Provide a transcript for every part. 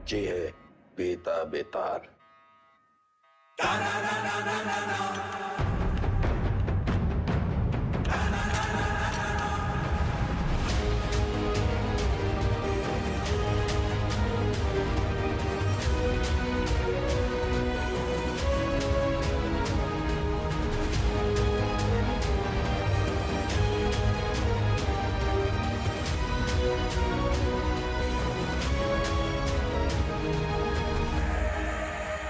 बच्चे है बेता बेतार।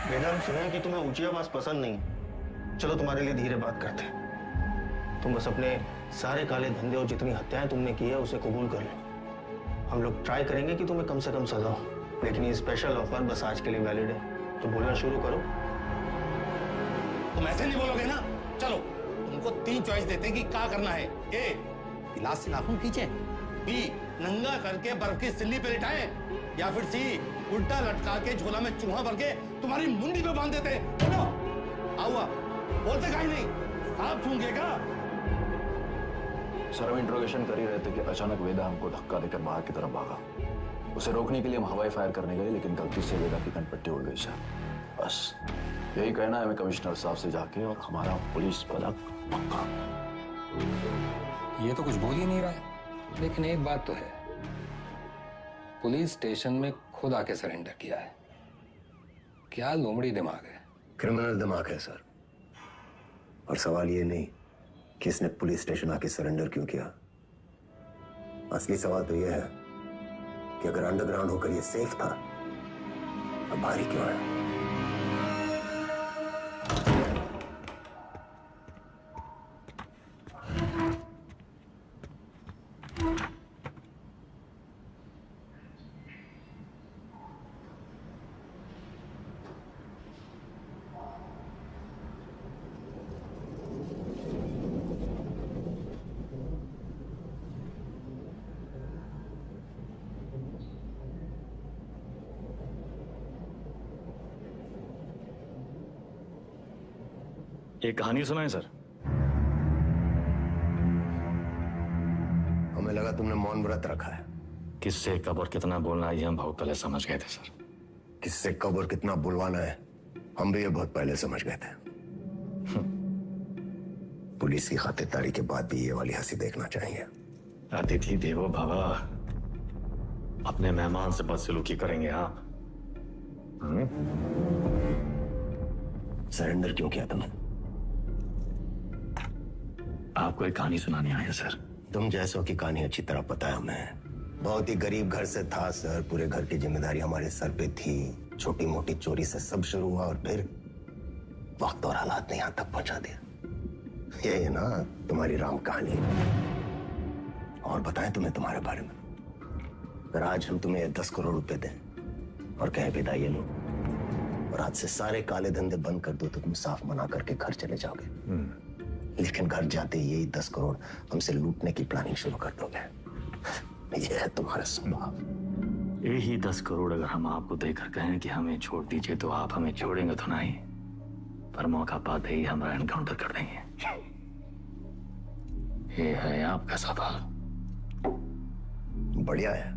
बेटा, सुना है कि तुम्हें ऊंची आवाज पसंद नहीं। चलो तुम्हारे लिए धीरे बात करते हैं। तुम बस अपने सारे काले धंधे और जितनी हत्याएं तुमने की है उसे कबूल कर लो। हम लोग ट्राई करेंगे कि तुम्हें कम से कम सजा हो, लेकिन ये स्पेशल ऑफर बस आज के लिए वैलिड है। तो बोलना शुरू करो। तुम ऐसे नहीं बोलोगे ना। चलो तुमको 3 चॉइस देते हैं कि क्या करना है। ए, गिलास से नाखून खींचे। बी, नंगा करके बर्फ की सिल्ली पे लिटाएं। या फिर सी, उल्टा लटका के झोला में चूहा भर के तुम्हारी मुंडी पे बांध देते। आउआ, बोलते काहे नहीं? आप सूंघेगा। सर, हम इंट्रोगेशन कर ही रहे थे कि अचानक वेदा हमको धक्का देकर बाहर की तरफ भागा। उसे रोकने के लिए हम हवाई फायर करने गए, लेकिन गलती से वेदा की कनपट्टी उड़ गई सर। बस यही कहना है हमें कमिश्नर साहब से जाके, और हमारा पुलिस पदक पक्का। ये तो कुछ बोल ही नहीं रहा है, लेकिन एक बात तो है, पुलिस स्टेशन में खुद आके सरेंडर किया है। क्या लोमड़ी दिमाग है। क्रिमिनल दिमाग है सर। और सवाल ये नहीं कि इसने पुलिस स्टेशन आके सरेंडर क्यों किया। असली सवाल तो यह है कि अगर अंडरग्राउंड होकर ये सेफ था, अब बाहर ही क्यों है। एक कहानी सुनाएं सर। हमें लगा तुमने मौन व्रत रखा है। किससे कब और कितना बोलना है ये हम बहुत पहले समझ गए थे सर। किससे कब और कितना बुलवाना है हम भी ये बहुत पहले समझ गए थे। पुलिस की खातिरदारी के बाद भी ये वाली हंसी देखना चाहिए। अतिथि देवो भव। अपने मेहमान से बदसलूकी करेंगे आप? सरेंडर क्यों किया तुमने? आपको एक कहानी सुनानी आया सर। तुम जैसों की कहानी अच्छी तरह पता है हमें। बहुत ही गरीब घर से था सर। पूरे घर की जिम्मेदारी हमारे सर पे थी। छोटी मोटी चोरी से सब शुरू हुआ और फिर वक्त और हालात ने यहां तक पहुंचा दिया। ये है ना तुम्हारी राम कहानी। और बताएं तुम्हें तुम्हारे बारे में। अगर आज हम तुम्हें 10 करोड़ रुपए दें और कहें विदा ये लो और आज से सारे काले धंधे बंद कर दो, तो तुम साफ मना करके घर चले जाओगे। लेकिन घर जाते ही यही 10 करोड़ हमसे लूटने की प्लानिंग शुरू कर दोगे। यह है तुम्हारा स्वभाव। यही 10 करोड़ अगर हम आपको देकर कहें कि हमें छोड़ दीजिए, तो आप हमें छोड़ेंगे तो नहीं, पर मौका पाते ही हमारा एनकाउंटर कर देंगे। ये है आपका सवाल। बढ़िया है।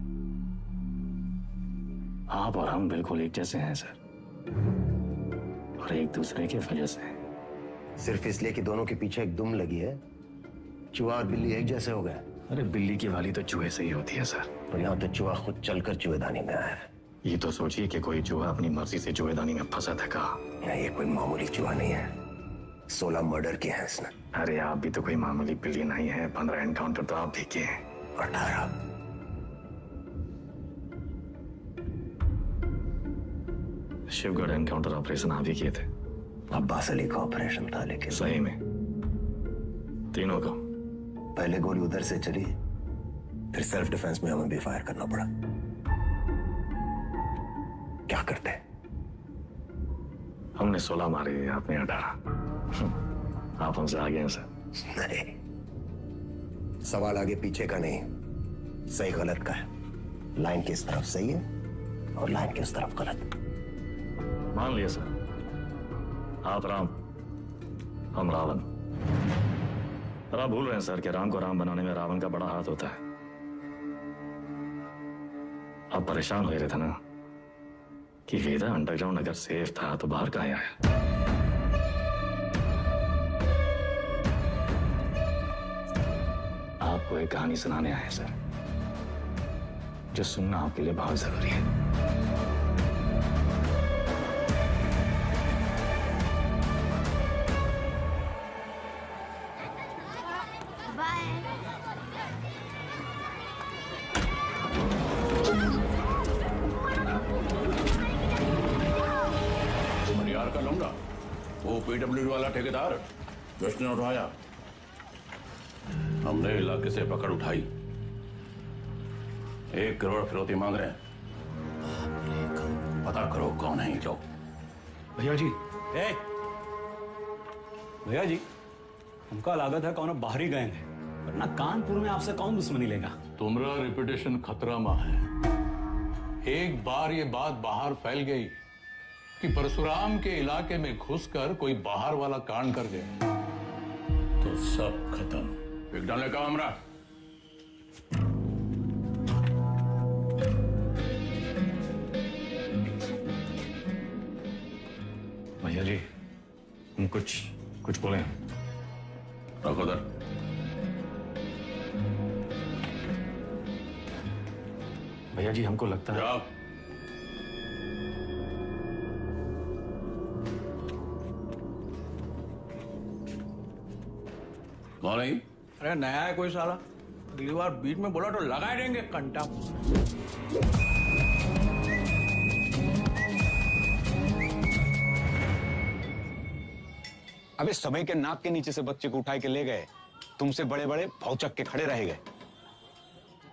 आप और हम बिल्कुल एक जैसे हैं सर, और एक दूसरे की वजह से। सिर्फ इसलिए कि दोनों के पीछे एक दुम लगी है, चूहा और बिल्ली एक जैसे हो गए। अरे बिल्ली की वाली तो चूहे से ही होती है सर। और यहाँ तो चूहा खुद चलकर चूहेदानी में आया है। ये तो सोचिए कि कोई चूहा अपनी मर्जी से चूहेदानी में फंसा था का। ये कोई मामूली चूहा नहीं है। 16 मर्डर किए हैं इसने। अरे आप भी तो कोई मामूली बिल्ली नहीं है। 15 एनकाउंटर तो आप भी किए हैं। 18। शिवगढ़ एनकाउंटर ऑपरेशन आप ही किए थे। अब्बास अली का ऑपरेशन था, लेकिन सही में तीनों का। पहले गोली उधर से चली, फिर सेल्फ डिफेंस में हमें भी फायर करना पड़ा। क्या करते? हमने 16 मारे, आपने 18। आप हमसे आगे हैं सर। नहीं, सवाल आगे पीछे का नहीं, सही गलत का है। लाइन की इस तरफ सही है और लाइन की उस तरफ गलत। मान लिया सर, आप राम, हम रावण। पर आप भूल रहे हैं सर कि राम को राम बनाने में रावण का बड़ा हाथ होता है। आप परेशान हो रहे थे ना, कि वेदा अंडरग्राउंड अगर सेफ था तो बाहर कहाँ आया? आपको एक कहानी सुनाने आए सर, जो सुनना आपके लिए बहुत जरूरी है। यार का लूंगा वो पीडब्ल्यूडी वाला ठेकेदार जिसने उठाया, हमने इलाके से पकड़ उठाई। 1 करोड़ फिरौती मांग रहे हैं। पता करो कौन है ये लोग। भैया जी, भैया जी, हमका लागत है कौन बाहरी गैंग है, वरना कानपुर में आपसे कौन दुश्मनी लेगा। तुम्हारा रेपुटेशन खतरा में है। एक बार ये बात बाहर फैल गई कि परशुराम के इलाके में घुसकर कोई बाहर वाला कांड कर गया तो सब खत्म। एक डाले का हमरा भैया जी, हम कुछ बोले। रखो दर। भैया जी, हमको लगता है जाओ। कौन है? अरे नया है कोई साला, अगली बार बीच में बोला तो लगा देंगे कंटा। अबे समय के नाक के नीचे से बच्चे को उठा के ले गए, तुमसे बड़े बड़े भौचक के खड़े रह गए।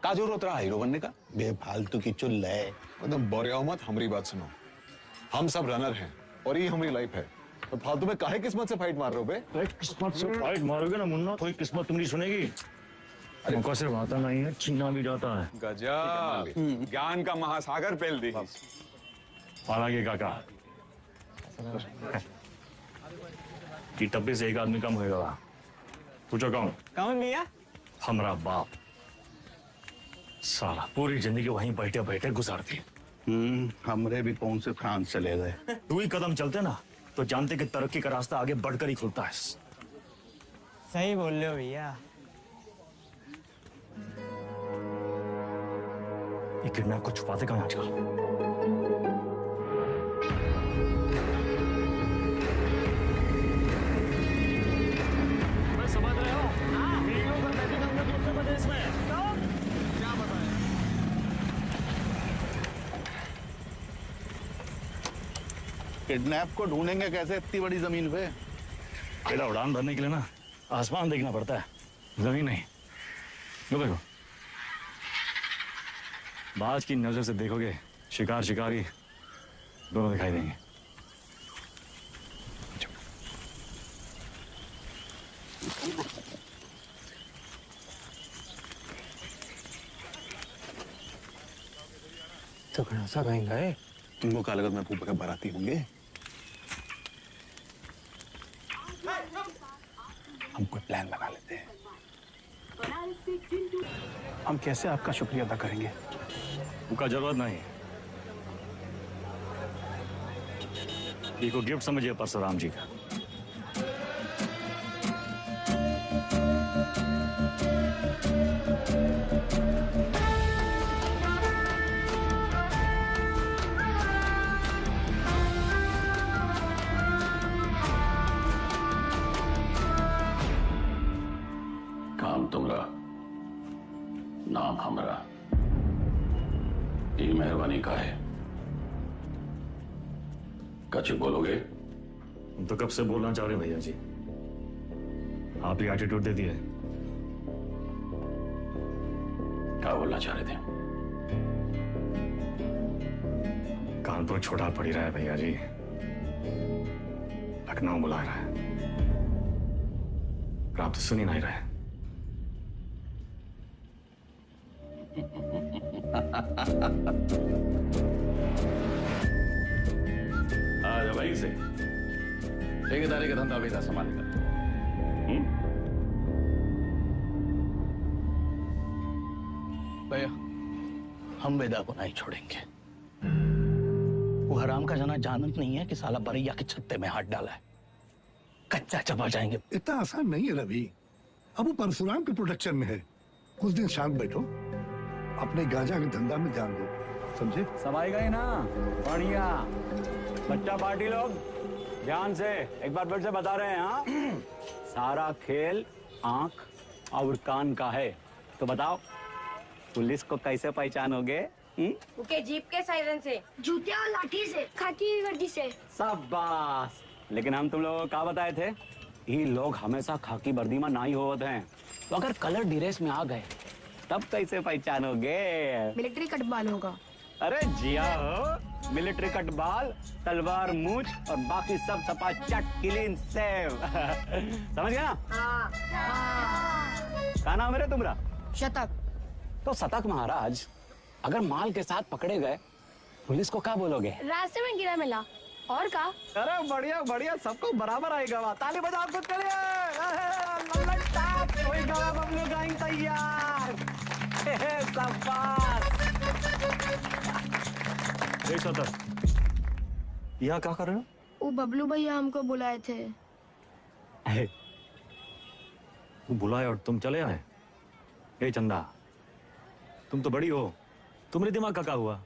का जरूरत रहा हीरो बनने का? बेफालतू की चुल है। एकदम बोरिया मत, हमारी बात सुनो। हम सब रनर हैं और ये हमारी लाइफ है, तो फालतू में काहे किस्मत से फाइट मार रहे हो बे? किस्मत से फाइट मारोगे ना मुन्ना, कोई किस्मत तुम्हारी सुनेगी। हमको सिर्फ आता नहीं है, छीना भी जाता है। गजब, ज्ञान का महासागर पेल दी। हालांकि काका कि टब्बे से एक आदमी कम होएगा। पूछो कौन? कौन भैया? हमारा बाप। साला पूरी जिंदगी वहीं बैठे बैठे गुजार दी। हमरे भी कौन से फ्रांस चले गए। 2 ही कदम चलते ना तो जानते कि तरक्की का रास्ता आगे बढ़कर ही खुलता है। सही बोल रहे हो भैया। ये किडनैप को छुपाते कहाँ आजकल? मैं समझ रहे हो? वीडियो पर बैठे हम लोग उत्तर प्रदेश में। क्या बताएं? किडनैप को ढूंढेंगे कैसे इतनी बड़ी जमीन पे? बेटा उड़ान भरने के लिए ना आसमान देखना पड़ता है, जमीन नहीं। लो देखो, बाज की नजर से देखोगे शिकार शिकारी दोनों दिखाई देंगे। तो घना सा गएंगा है। तुमको क्या लगत मैं फूफा के बाराती होंगे? हम कोई प्लान बना लेते हैं। हम कैसे आपका शुक्रिया अदा करेंगे? उनका जरूरत नहीं। ये को गिफ्ट समझिए परशुराम जी का। काम तुमरा, नाम हमरा। ये मेहरबानी का है। कछ बोलोगे? हम तो कब से बोलना चाह रहे भैया जी, आप ही एटीट्यूड दे दिए। क्या बोलना चाह रहे थे? कानपुर छोटा पड़ ही रहा है भैया जी, लखनऊ बुला रहा है, पर आप तो सुन ही नहीं रहे। आज भाई से ठेकेदारी का धंधा बेटा संभालेगा। भैया, हम वेदा को नहीं छोड़ेंगे। वो वो हराम का जना जानत नहीं है कि साला बरैया के छत्ते में हाथ डाला है। कच्चा चबा जाएंगे। इतना आसान नहीं है रवि। अब वो परशुराम के प्रोटेक्शन में है। कुछ दिन शांत बैठो, अपने गांजा के धंधा में ध्यान दो, समझे? समाई गई ना? बढ़िया। बच्चा पार्टी लोग ध्यान से एक बार फिर से बता रहे हैं। हाँ, सारा खेल आंख और कान का है। तो बताओ पुलिस को कैसे पहचानोगे? उनके जीप के सायरन से, जूते और लाठी से, खाकी वर्दी से। शाबाश। लेकिन हम तुम लोगों को क्या बताए थे? ये लोग हमेशा खाकी वर्दी में नहीं होते हैं। तो अगर कलर ड्रेस में आ गए तब कैसे पहचानोगे? मिलिट्री कटबाल होगा। अरे जिया हो, मिलिट्री कटबाल, तलवार मूंछ और बाकी सब सपा चट क्लीन सेव। समझ गया ना? क्या नाम है रे तुम्हारा? शतक। तो शतक महाराज, अगर माल के साथ पकड़े गए पुलिस को क्या बोलोगे? रास्ते में गिरा मिला। और का? अरे बढ़िया बढ़िया, सबको बराबर आएगा। ताली बजाओ खुद के लिए। कोई गवा बबलू गाइंग तैयार। यहाँ क्या कर रहे हो? वो बबलू भैया हमको बुलाए थे। वो बुलाए और तुम चले आए? ए चंदा, तुम तो बड़ी हो, तुम्हारे दिमाग का क्या हुआ?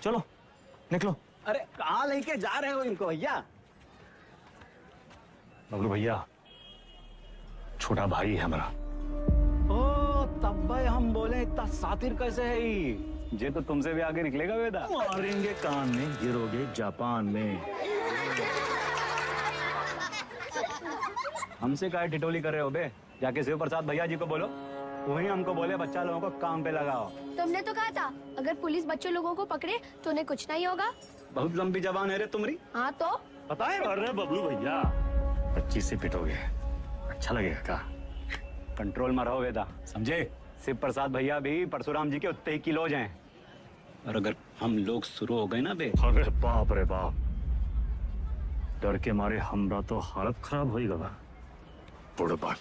चलो निकलो। अरे कहाँ लेके जा रहे हो इनको भैया? बबलू भैया छोटा भाई है हमारा। ओ तब भाई हम बोले इतना सातिर कैसे है ये तो तुमसे भी आगे निकलेगा वेदा। मारेंगे कान में, गिरोगे जापान में। हमसे काय टिटोली कर रहे हो बे? जाके शिव प्रसाद भैया जी को बोलो, वही हमको बोले बच्चा लोगों को काम पे लगाओ। तुमने तो कहा था अगर पुलिस बच्चों लोगों को पकड़े तो उन्हें कुछ नहीं होगा। बहुत लंबी जबान है रे तुम्हारी। हाँ तो पता है? अरे बबलू भैया 25 से पिटोगे, अच्छा लगेगा का? कंट्रोल में रहो वेदा, समझे? शिव प्रसाद भैया भी परशुराम जी के उतने ही किलोज हैं। और अगर हम लोग शुरू हो गए ना बे, अरे बाप रे बाप, डर के मारे हमरा तो हालत खराब हो गया। बुढ़बाक।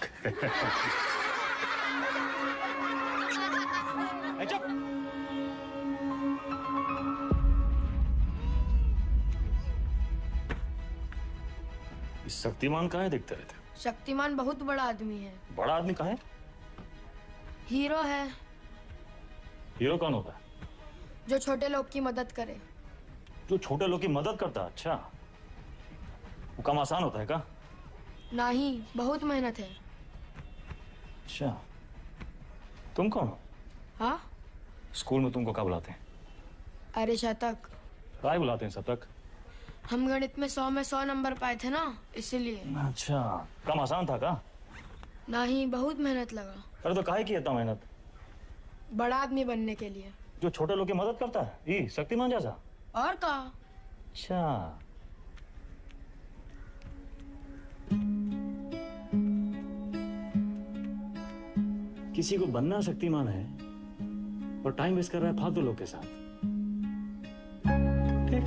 शक्तिमान कहाँ है दिखते रहते? शक्तिमान बहुत बड़ा आदमी है। बड़ा आदमी कहाँ है? हीरो है। हीरो कौन होता है? जो छोटे लोग की मदद करे। जो छोटे लोग की मदद करता है? अच्छा, वो काम आसान होता है का? नहीं, बहुत मेहनत है। अच्छा, तुम कौन हो? हाँ? स्कूल में तुमको क्या बुलाते हैं? अरे शतक। क्या बुलाते हैं शतक? हम गणित में 100 में 100 नंबर पाए थे ना, इसीलिए। अच्छा, काम आसान था का? नहीं, बहुत मेहनत लगा। अरे तो काहे की इतना मेहनत? बड़ा आदमी बनने के लिए। जो छोटे लोग की मदद करता है, ये शक्तिमान जैसा? और का? अच्छा, किसी को बनना शक्तिमान है और टाइम वेस्ट कर रहा है फालतू लोग के साथ। ठीक।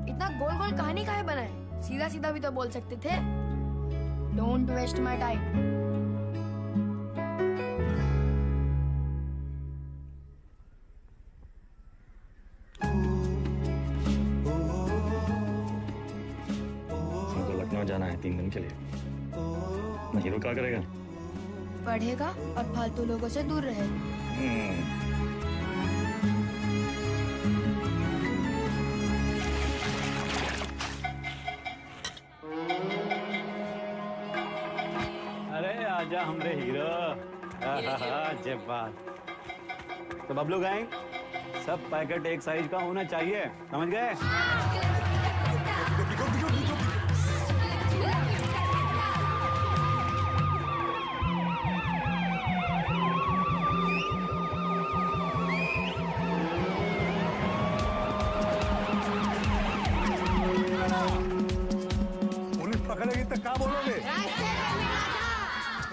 इतना गोल गोल कहानी काहे बनाए? सीधा सीधा भी तो बोल सकते थे। Don't waste my time. जाना है 3 दिन के लिए। हीरो क्या करेगा? पढ़ेगा और फालतू लोगों से दूर रहेगा। अरे आजा हमरे हीरो। जब बात तो बबलू गैंग, सब पैकेट एक साइज का होना चाहिए, समझ गए?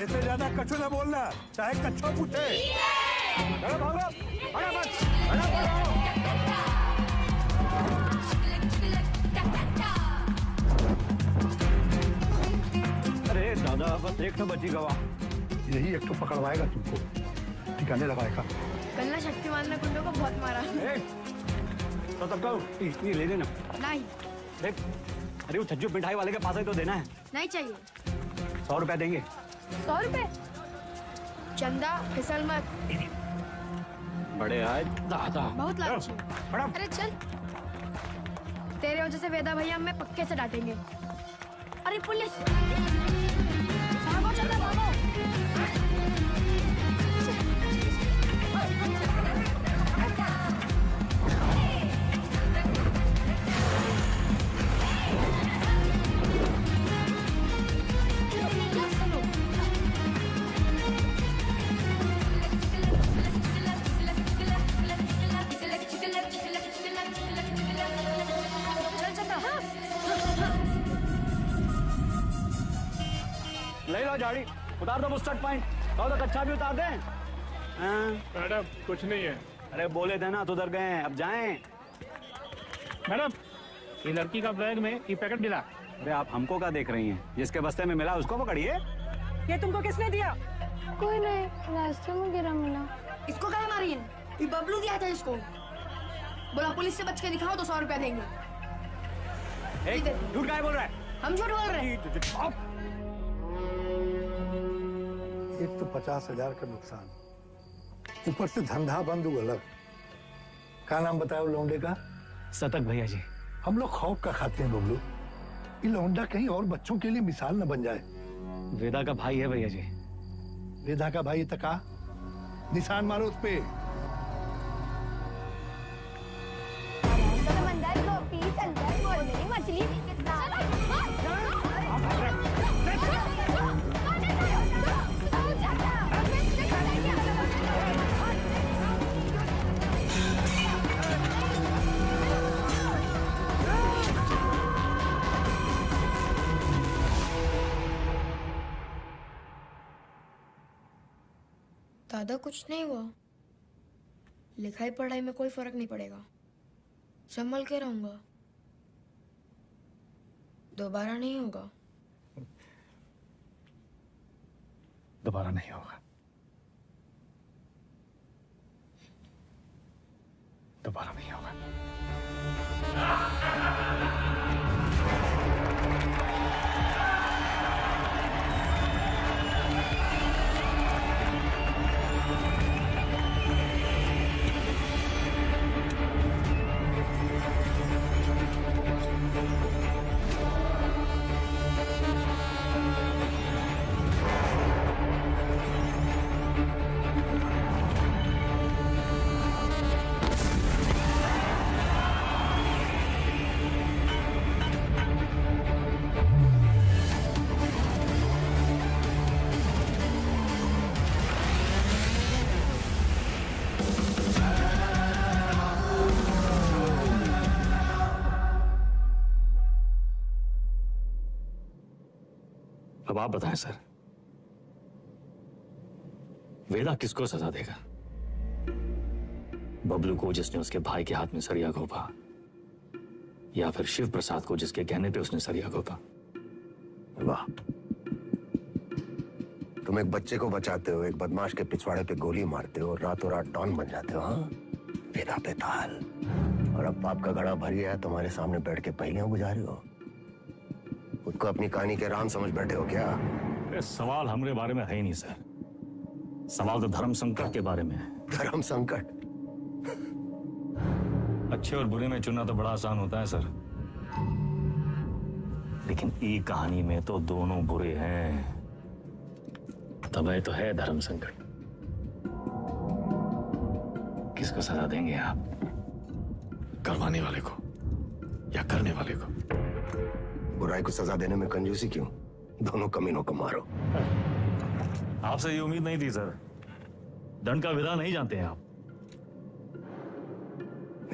इससे ज्यादा कछु ना बोलना, चाहे कच्छो पूछे। अरे दादा, बस एक तो बची गवा। यही एक तो पकड़वाएगा तुमको, ठीक करने लगाएगा। कल ना शक्तिमान ने गुंडों को बहुत मारा। तो तब का ये ले लेना। नहीं। अरे वो छज्जू मिठाई वाले के पास ही तो देना है। नहीं चाहिए। 100 रुपए देंगे। 100 रुपए? चंदा फिसल मत। बड़े आज दादा बहुत लालची। अरे चल, तेरे वजह से वेदा भैया हमें पक्के से डांटेंगे। अरे पुलिस, भागो चंदा भागो। ले लो झाड़ी, उतार दो मुस्टर्ड पॉइंट। तो कच्चा भी उतार दें। मैडम कुछ नहीं है। अरे बोले थे ना तो उधर गए, अब जाएं। मैडम ये लड़की का बैग में ये पैकेट मिला। अरे आप हमको क्या देख रही हैं? जिसके बस्ते में मिला उसको पकड़िए। ये तुमको किसने दिया? कोई नहीं, रास्ते में गिरा मिला। इसको क्या मारी है? ये बबलू दिया था इसको। बोला पुलिस से बच के दिखाओ तो 100 रुपया देंगे। झूठ काहे बोल रहा है? हम झूठ बोल रहे हैं। एक तो 50,000 का नुकसान, ऊपर से धंधा बंद हुआ अलग। क्या नाम बताया लौंडे का? सतक भैया जी। हम लोग खौफ का खाते हैं बबलू। ये लौंडा कहीं और बच्चों के लिए मिसाल न बन जाए। वेदा का भाई है भैया जी। वेदा का भाई तका निशान मारो उस पे। मछली दादा कुछ नहीं हुआ। लिखाई पढ़ाई में कोई फर्क नहीं पड़ेगा। संभल के रहूंगा। दोबारा नहीं होगा। दोबारा नहीं होगा। दोबारा नहीं होगा। अब आप बताएं सर, वेदा किसको सजा देगा? बबलू को जिसने उसके भाई के हाथ में सरिया घोंपा, या फिर शिव प्रसाद को जिसके कहने पे उसने सरिया घोंपा? वाह, तुम एक बच्चे को बचाते हो, एक बदमाश के पिछवाड़े पे गोली मारते हो और रातों रात डॉन बन जाते हो। हाँ, वेदा पे ताल। और अब पाप का घड़ा भर गया है, तुम्हारे सामने बैठ के पहेलियां बुझा रहे हो। खुद को अपनी कहानी के राम समझ बैठे हो क्या? सवाल हमारे बारे में है ही नहीं सर। सवाल तो धर्म संकट के बारे में है। धर्म संकट? अच्छे और बुरे में चुनना तो बड़ा आसान होता है सर, लेकिन ई कहानी में तो दोनों बुरे हैं। तब तो है धर्म संकट। किसको सजा देंगे आप? करवाने वाले को या करने वाले को? बुराई को सजा देने में कंजूसी क्यों? दोनों कमीनों को मारो। आपसे ये उम्मीद नहीं थी सर। दंड का विधान नहीं जानते हैं आप।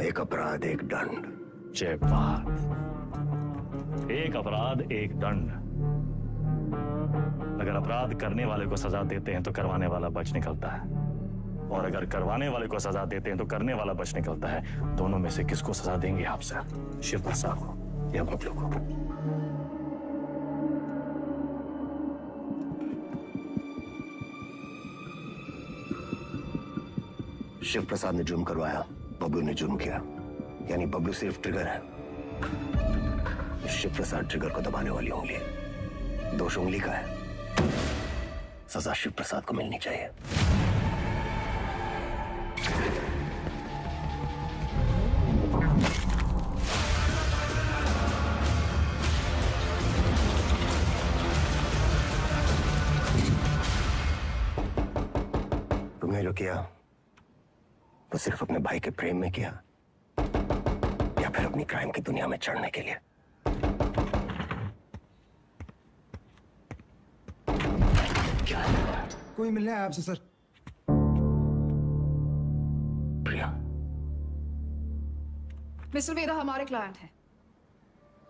एक अपराध एक दंड। जय बात। एक अपराध एक दंड। अगर अपराध करने वाले को सजा देते हैं तो करवाने वाला बच निकलता है, और अगर करवाने वाले को सजा देते हैं तो करने वाला बच निकलता है। दोनों में से किसको सजा देंगे आप सर? शिव प्रसाद को या बबलू को? शिव प्रसाद ने जुर्म करवाया, बबलू ने जुर्म किया, यानी बबलू सिर्फ ट्रिगर है, शिव प्रसाद ट्रिगर को दबाने वाली उंगली है। दोष उंगली का है, सजा शिव प्रसाद को मिलनी चाहिए। तुमने जो किया वो सिर्फ अपने भाई के प्रेम में किया या फिर अपनी क्राइम की दुनिया में चढ़ने के लिए? कोई मिलने आया आपसे सर। प्रिया, मिस्टर वेदा हमारे क्लाइंट हैं।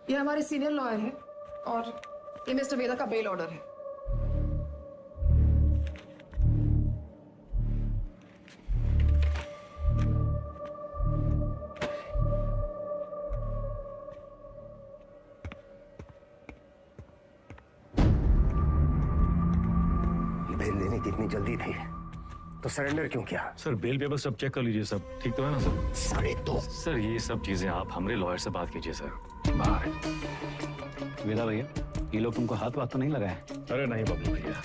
ये हमारे सीनियर लॉयर हैं और ये मिस्टर वेदा का बेल ऑर्डर है। इतनी जल्दी थी तो सरेंडर क्यों किया? सर बेल पेपर सब चेक कर लीजिए, सब ठीक तो है ना सर? सारे तो सर ये सब चीजें आप हमारे लॉयर से बात कीजिए सर। बाहर वेदा भैया, ये लोग तुमको हाथ वाथ तो नहीं लगाए? अरे नहीं बबलू भैया,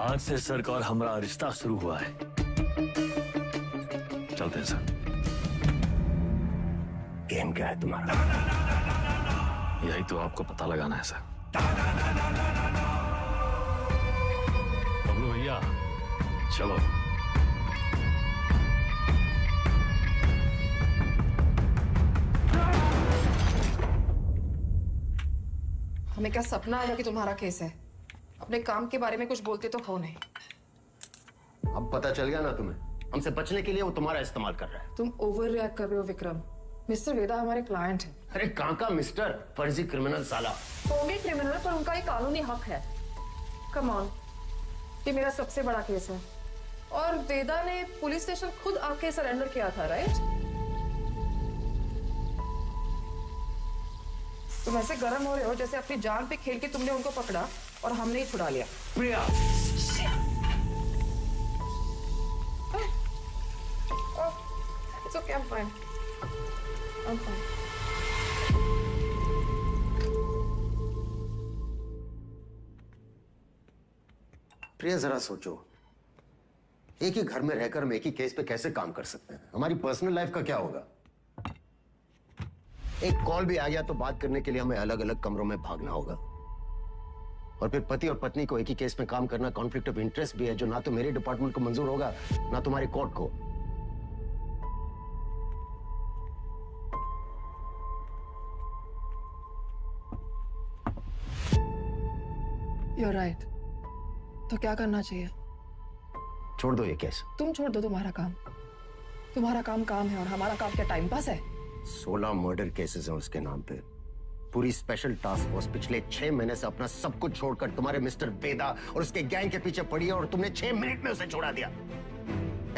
आज से सरकार हमारा रिश्ता शुरू हुआ है। चलते हैं सर। गेम क्या है तुम्हारा? यही तो आपको पता लगाना है सर। भैया चलो। हमें क्या सपना आया कि तुम्हारा केस है? अपने काम के बारे में कुछ बोलते तो हो नहीं। अब पता चल गया ना तुम्हें, हमसे बचने के लिए वो तुम्हारा इस्तेमाल कर रहा है। तुम ओवर रिएक्ट कर रहे हो विक्रम। मिस्टर वेदा हमारे क्लाइंट है। अरे कहाँ का मिस्टर, फर्जी क्रिमिनल साला। होंगे क्रिमिनल पर उनका एक कानूनी हक है। कम ऑन, ये मेरा सबसे बड़ा केस है और वेदा ने पुलिस स्टेशन खुद आके सरेंडर किया था, राइट? तुम ऐसे गर्म हो रहे हो जैसे अपनी जान पे खेल के तुमने उनको पकड़ा और हमने ही छुड़ा लिया। प्रिया, It's okay, I'm fine. I'm fine. प्रिया जरा सोचो, एक ही घर में रहकर हम एक ही केस पे कैसे काम कर सकते हैं? हमारी पर्सनल लाइफ का क्या होगा? एक कॉल भी आ गया तो बात करने के लिए हमें अलग अलग कमरों में भागना होगा। और फिर पति और पत्नी को एक ही केस में काम करना कॉन्फ्लिक्ट ऑफ इंटरेस्ट भी है, जो ना तो मेरे डिपार्टमेंट को मंजूर होगा ना तुम्हारी कोर्ट को। You're right. तो क्या करना चाहिए? छोड़ दो ये केस। तुम छोड़ दो तुम्हारा काम। तुम्हारा काम काम है और हमारा काम क्या टाइम पास है? 16 मर्डर केसेस हैं उसके नाम पे। पूरी स्पेशल टास्क फोर्स पिछले 6 महीने से अपना सब कुछ छोड़कर तुम्हारे मिस्टर वेदा और उसके गैंग के पीछे पड़ी है और तुमने 6 मिनट में उसे छोड़ा दिया।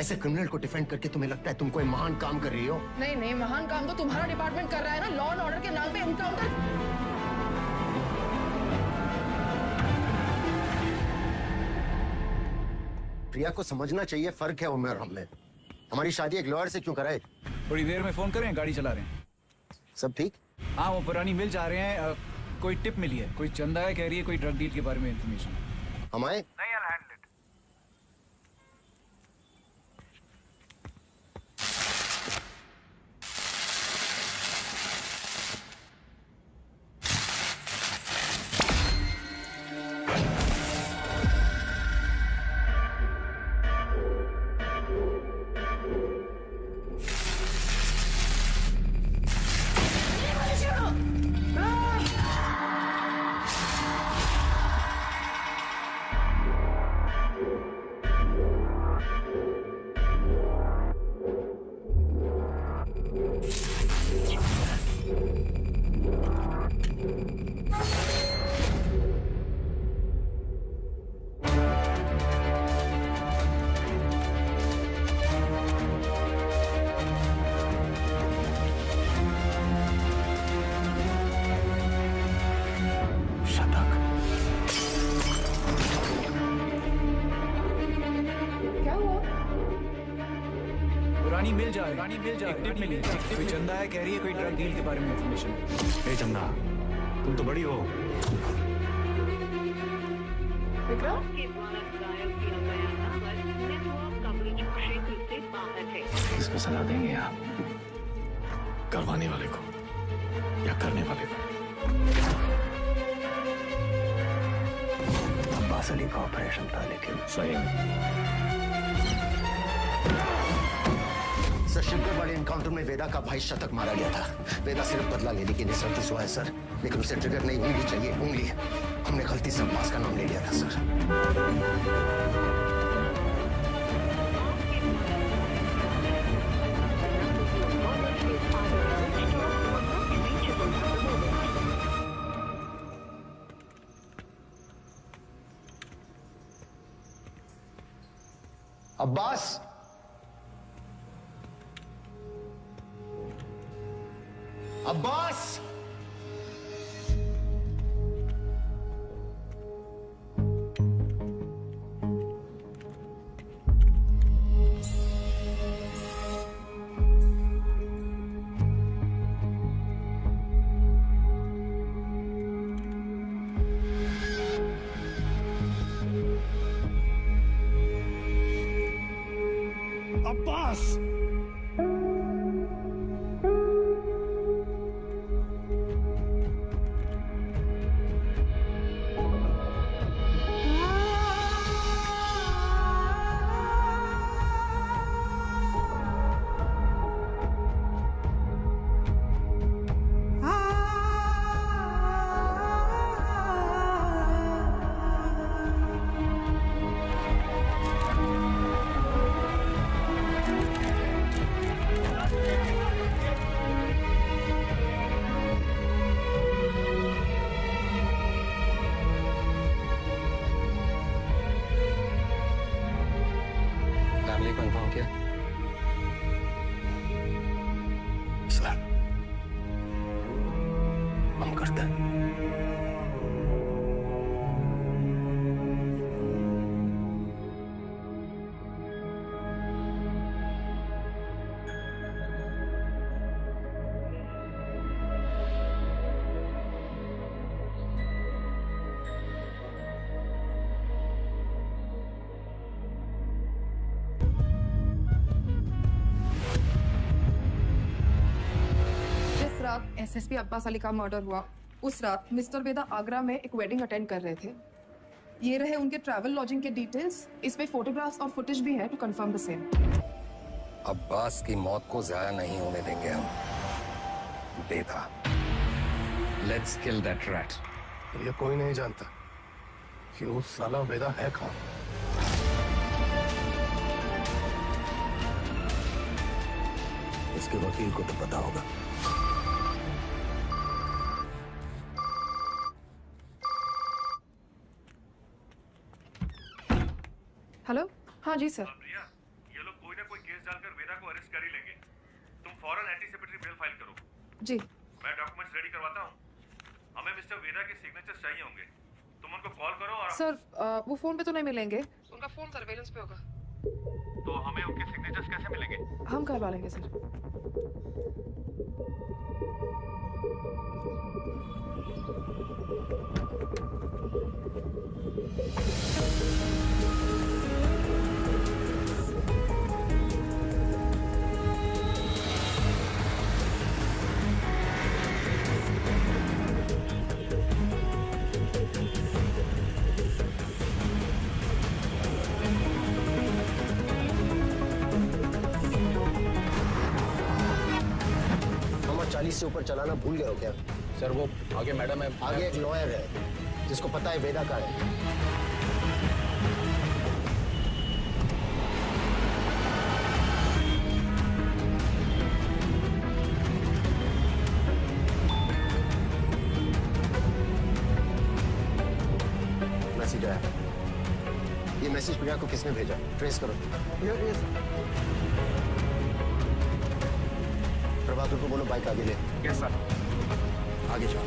ऐसे क्रिमिनल को डिफेंड करके तुम्हें लगता है तुम कोई महान काम कर रही हो? नहीं नहीं, महान काम तो तुम्हारा डिपार्टमेंट कर रहा है ना, लॉ एंड ऑर्डर के नाम पे एनकाउंटर। प्रिया को समझना चाहिए, फर्क है उम्र और हम में। हमारी शादी एक लॉयर से क्यों कराए? थोड़ी देर में फोन करें, गाड़ी चला रहे हैं। सब ठीक? हाँ, वो पुरानी मिल जा रहे हैं। कोई टिप मिली है, कोई चंदा है कह रही है, कोई ड्रग डील के बारे में इंफॉर्मेशन। हम आए? नहीं, I'll handle it. मिल जा रही है, एक टिप मिली है। कोई चंदा है, कह रही है कोई ड्रग डील के बारे में इंफॉर्मेशन है। ए चंदा, तुम तो बड़ी हो। विक्रम? किसको सलाह देंगे आप? करवाने वाले को या करने वाले को? अब्बास अली का ऑपरेशन था, लेकिन सही सर, शिवगढ़ वाले एनकाउंटर में वेदा का भाई शतक मारा गया था। वेदा सिर्फ बदला लेने की निस्सरती हुआ है सर, लेकिन उसे ट्रिगर नहीं, उंगली चाहिए, उंगली। हमने गलती से अब्बास का नाम ले लिया था सर। अब्बास, अब्बास, अब्बास, फैमिली को इन्फॉर्म किया? सर, हम करते हैं। एसएसपी अब्बास अली का मर्डर हुआ, उस रात मिस्टर वेदा आगरा में एक वेडिंग अटेंड कर रहे थे। ये रहे उनके ट्रैवल लॉजिंग के डिटेल्स। इसमें फोटोग्राफ्स और फुटेज भी है to confirm the same. Abbas की मौत को जाया नहीं होने देंगे हम। Veda, let's kill that rat. ये कोई नहीं जानता कि वो साला वेदा है कौन। इसके वकील को तो पता होगा। हेलो, हाँ जी सर। प्रिया, ये लोग कोई ना कोई केस डालकर वेदा को अरेस्ट कर ही लेंगे। तुम फौरन एंटीसिपेटरी बेल फाइल करो। जी। मैं डॉक्यूमेंट्स रेडी करवाता हूँ। हमें मिस्टर वेदा के सिग्नेचर्स चाहिए होंगे। तुम उनको कॉल करो और सर वो फोन पे तो नहीं मिलेंगे, उनका फोन सर्वेलेंस पे होगा। तो हमें उनके सिग्नेचर्स कैसे मिलेंगे? हम करवा लेंगे सर। मामा 40 से ऊपर चलाना भूल गए हो क्या? सर वो आगे मैडम है। आगे एक लॉयर है जिसको पता है वेदा का है। मैसेज आया। ये मैसेज प्रिया को किसने भेजा? ट्रेस करो। प्रभाकर को बोलो बाइक आगे ले। Yes sir. आगे जाओ।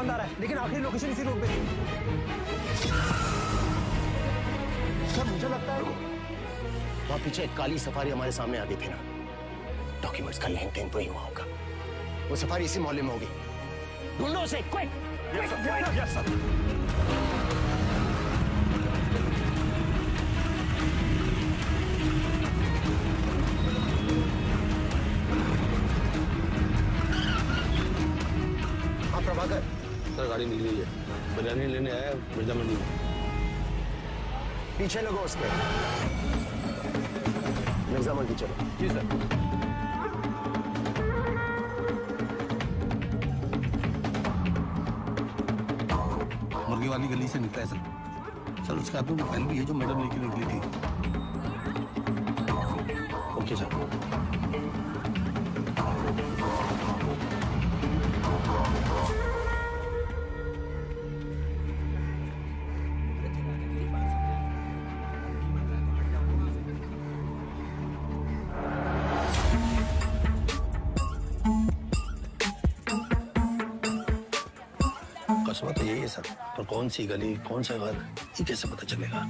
बंद आ रहा है, लेकिन आखिरी लोकेशन इसी रोड पे थी। सर मुझे लगता है वहां पीछे एक काली सफारी हमारे सामने आ गई थी ना, डॉक्यूमेंट्स का लेन देन तो ही हुआ होगा। वो सफारी इसी मोहल्ले में होगी। ढूंढो उसे, क्विक! Yes sir. हाँ प्रभाकर सर, गाड़ी निकली है, बिरयानी लेने आया मिर्जा मंडी में। पीछे लगो उसके, मिर्जा मंडी चलो। जी सर। मुर्गी वाली गली से निकला है सर। सर उसके हाथ में वो फाइल भी है जो मैडम लेके निकली थी। Okay sir. कस्मा तो यही है सर, पर कौन सी गली कौन सा घर ये कैसे पता चलेगा?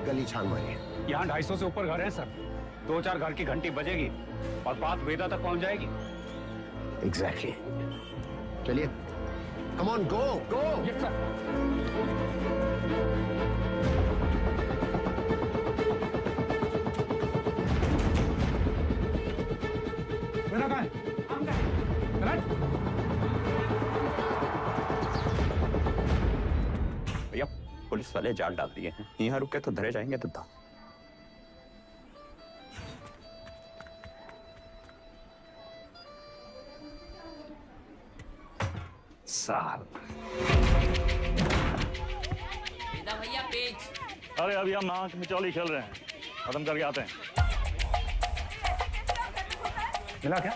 गली छान मारिए। यहाँ 250 से ऊपर घर हैं सर। 2-4 घर की घंटी बजेगी और बात वेदा तक पहुंच जाएगी। एग्जैक्टली। चलिए, come on, go go. Yes sir. Veda कहाँ है? भैया पुलिस वाले जाल डाल दिए हैं, यहाँ रुके तो धरे जाएंगे तो था। साल भैया पेज। अरे अभी हम नाक मिचौली खेल रहे हैं, खत्म करके आते हैं। मिला क्या?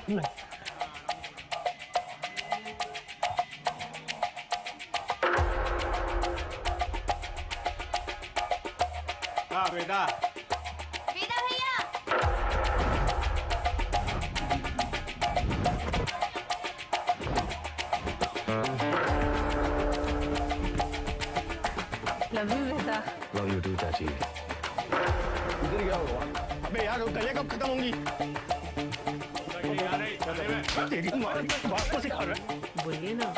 वेदा वेदा भैया। Love you Veda. Love you too चाची। इधर क्या हुआ? अबे यार गले कब खत्म होंगी? तेरी माँ बात को सिखा रहा है। बोलिए ना।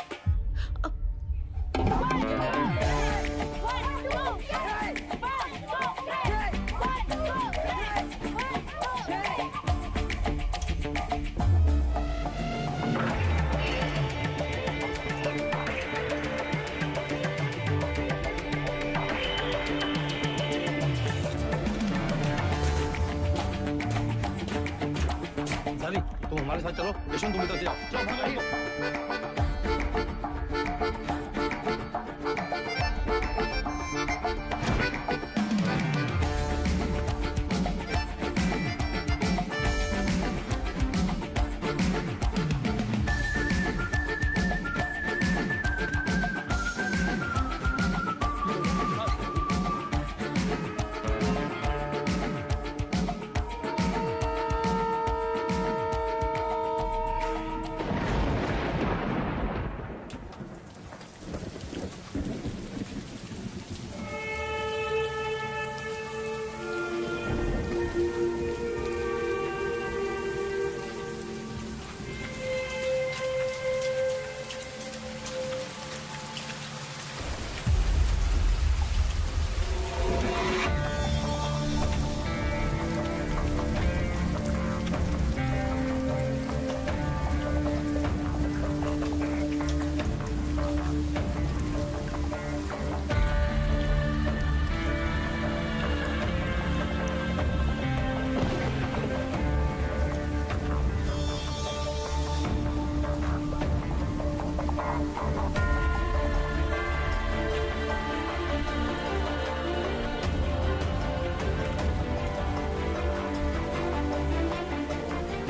तुम हमारे साथ चलो, यशवंत तुम इधर से जाओ।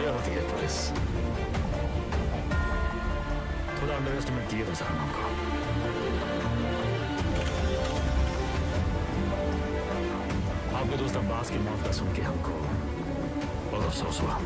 ये होती है पुलिस। थोड़ा अंडर एस्टिमेट किए थे सर हमको। आपके दोस्त अब्बास की मौत का सुन के हमको बहुत अफसोस हुआ।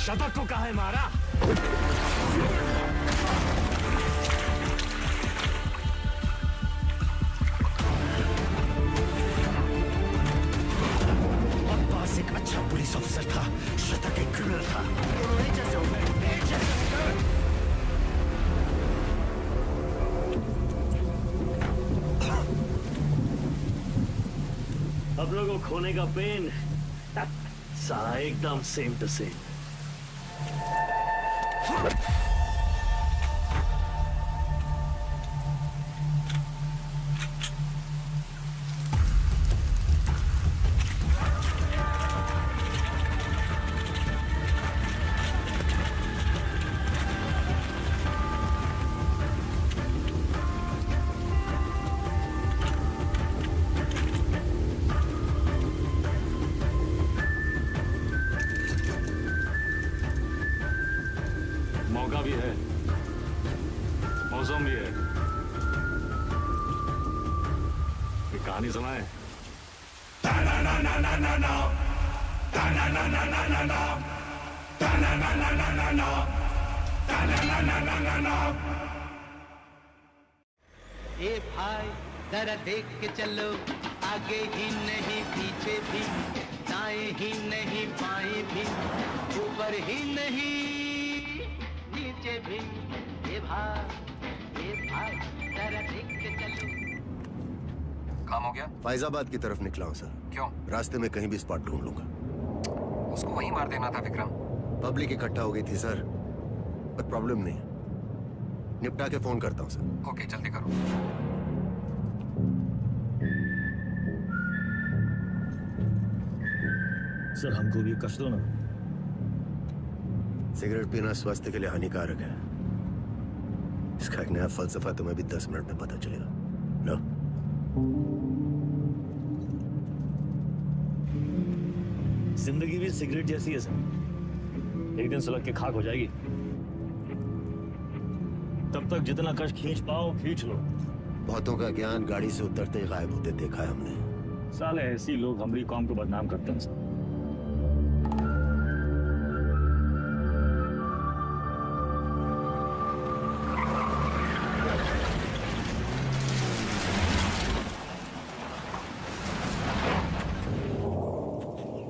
शतक को काहे मारा? अब्बास एक अच्छा पुलिस ऑफिसर था, शतक एक क्रिमिनल था। दोनों एक जैसे हो गए, एक जैसे। अब लोगों को खोने का पेन सारा एकदम सेम टू सेम। मौका भी है, मौसम भी है। ये कहानी सुनाए। ए भाई जरा देख के चलो, आगे ही नहीं पीछे भी, दाएं ही नहीं बाएं भी, ऊपर ही नहीं नीचे भी। ए भाई जरा देख के चलो। काम हो गया? फैजाबाद की तरफ निकला हूँ सर। क्यों? रास्ते में कहीं भी स्पॉट ढूंढ लूंगा। उसको वहीं मार देना था विक्रम। पब्लिक इकट्ठा हो गई थी सर, पर प्रॉब्लम नहीं है। निपटा के फोन करता हूँ सर। ओके, जल्दी करो। सर हमको भी कष्ट दो ना। सिगरेट पीना स्वास्थ्य के लिए हानिकारक है। इसका एक नया फलसफा तुम्हें भी 10 मिनट में पता चलेगा। लो। जिंदगी भी सिगरेट जैसी है सर, एक दिन सुलग के खाक हो जाएगी। तब तक जितना कष्ट खींच पाओ खींच लो। बहुतों का ज्ञान गाड़ी से उतरते ही गायब होते देखा है हमने। साले ऐसी लोग हमारी कौम को बदनाम करते हैं सर।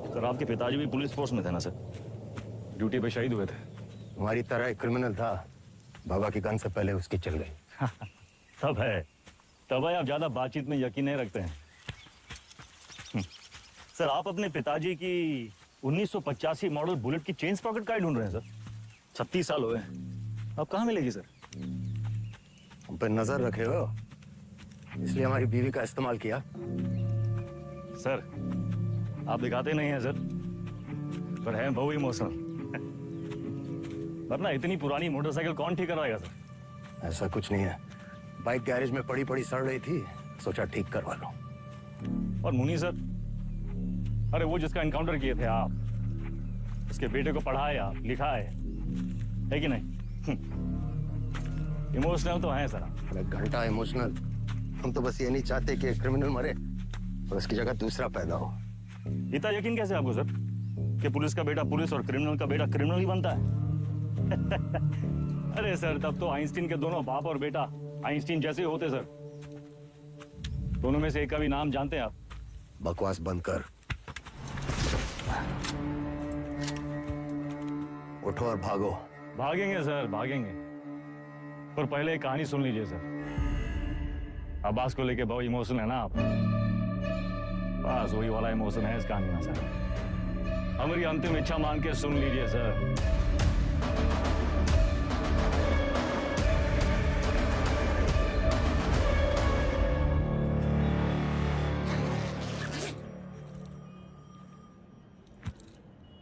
सर आपके पिताजी भी पुलिस फोर्स में थे ना सर? ड्यूटी पे शहीद हुए थे। हमारी तरह एक क्रिमिनल था, बाबा की गन से पहले उसकी चल गई। तब है आप ज्यादा बातचीत में यकीन नहीं रखते हैं। सर आप अपने पिताजी की 1985 मॉडल बुलेट की चेन स्प्रॉकेट कार ढूंढ रहे हैं सर। 36 साल हुए हैं। अब कहाँ मिलेगी सर? हम पे नजर रखे हो, इसलिए हमारी बीवी का इस्तेमाल किया। सर आप दिखाते नहीं हैं सर, पर है बहुत इमोशनल। वरना इतनी पुरानी मोटरसाइकिल कौन ठीक करवाएगा सर? ऐसा कुछ नहीं है, बाइक गैरेज में पड़ी पड़ी सड़ रही थी, सोचा ठीक करवा लो। और मुनी सर, अरे वो जिसका एनकाउंटर किए थे आप, उसके बेटे को पढ़ाए आप, लिखाए, है कि नहीं? इमोशनल तो है सर। अरे घंटा इमोशनल, हम तो बस ये नहीं चाहते कि क्रिमिनल मरे और उसकी जगह दूसरा पैदा हो। इतना यकीन कैसे आपको सर कि पुलिस का बेटा पुलिस और क्रिमिनल का बेटा क्रिमिनल ही बनता है? अरे सर, तब तो आइंस्टीन के दोनों बाप और बेटा आइंस्टीन जैसे होते सर। दोनों में से एक का भी नाम जानते हैं आप? बकवास बंद कर, उठो और भागो। भागेंगे सर, भागेंगे, पर पहले एक कहानी सुन लीजिए सर। अब्बास को लेके बहुत इमोशनल है ना आप? बस वही वाला इमोशन है इस कहानी में सर। हमारी अंतिम इच्छा मान के सुन लीजिए सर।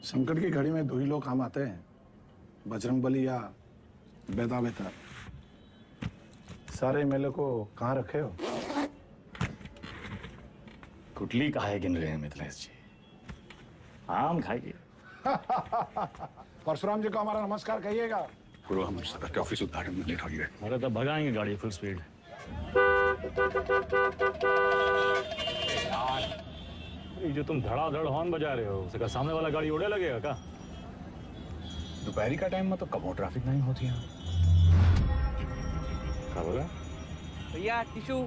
संकट की घड़ी में दो ही लोग काम आते हैं, बजरंगबली या बेदा बेहतर। सारे मेले को कहाँ रखे हो? कुटली काहे गिन रहे हैं मिथिलेश जी? आम खाइए। परशुराम जी को हमारा नमस्कार कहिएगा। गुरु, हम सदर के ऑफिस उद्घाटन में लेट हो गए। अरे तो भगाएंगे गाड़ी फुल स्पीड। ये जो तुम धड़ाधड़ हॉर्न बजा रहे हो, उसका सामने वाला गाड़ी उड़े लगेगा क्या? दोपहरी का टाइम में तो कब ट्रैफिक नहीं होती है। क्या बोला भैया? टिशू।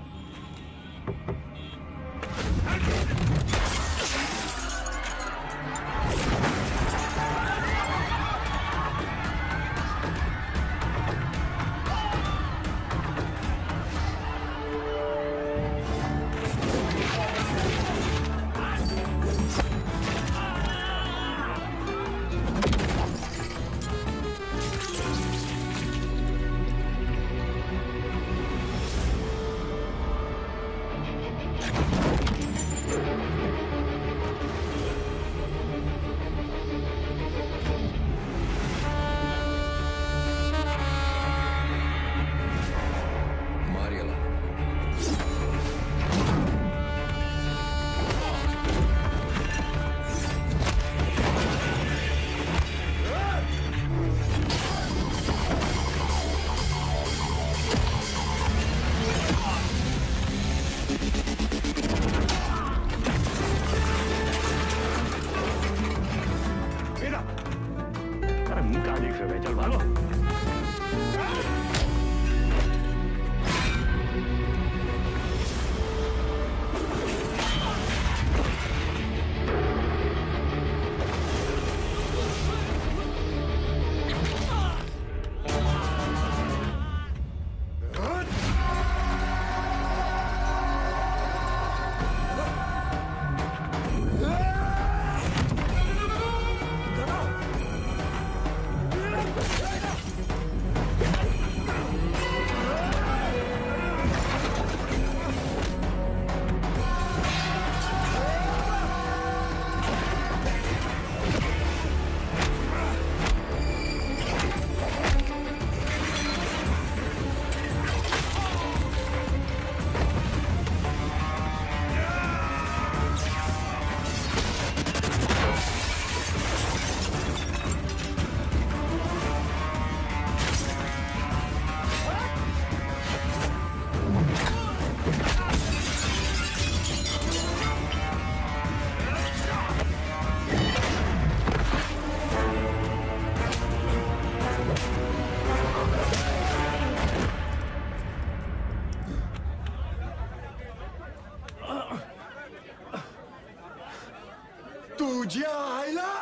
तुझ्या आईला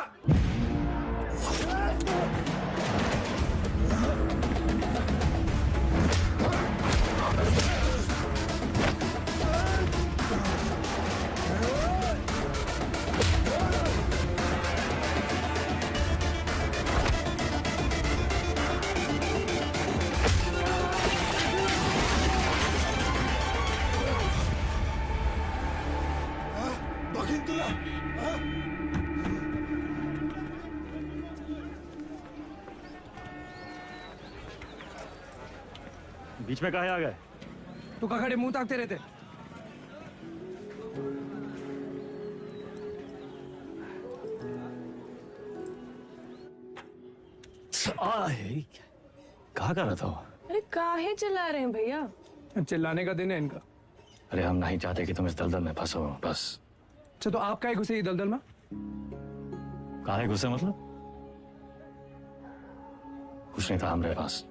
बीच में काहे आ गए? तू का खड़े मुंह ताकते रहते? कहा कर रहा था? अरे काहे चिल्ला रहे हैं भैया? चिल्लाने का दिन है इनका। अरे हम नहीं चाहते कि तुम इस दलदल में फंसो, बस। अच्छा तो आप काहे घुसे ये दलदल में? काहे घुसे मतलब? कुछ नहीं था हमारे पास।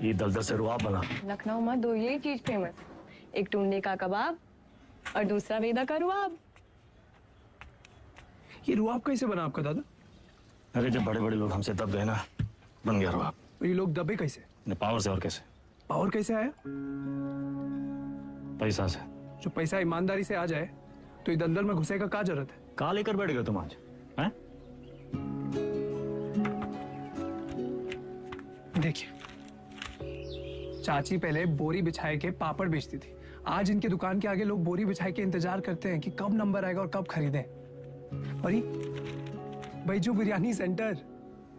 ये दलदल से रुआब बना। लखनऊ में दो यही चीज फेमस, एक टुंडे का कबाब और दूसरा वेदा का रुआब। ये रुआब कैसे बना आपका दादा? अरे जब बड़े बड़े लोग हमसे दब गए ना, बन गया रुआब। तो ये लोग दबे कैसे? पावर से। और कैसे? पावर कैसे आया? पैसा से। जो पैसा ईमानदारी से आ जाए तो ये दलदल में घुसे का क्या जरूरत है? कहा लेकर बैठ गए तुम आज? हैं? देखिए, चाची पहले बोरी बिछाए के पापड़ बेचती थी। आज इनके दुकान के आगे लोग बोरी बिछाए के इंतजार करते हैं कि कब नंबर आएगा और कब खरीदें। और बैजू बिरयानी सेंटर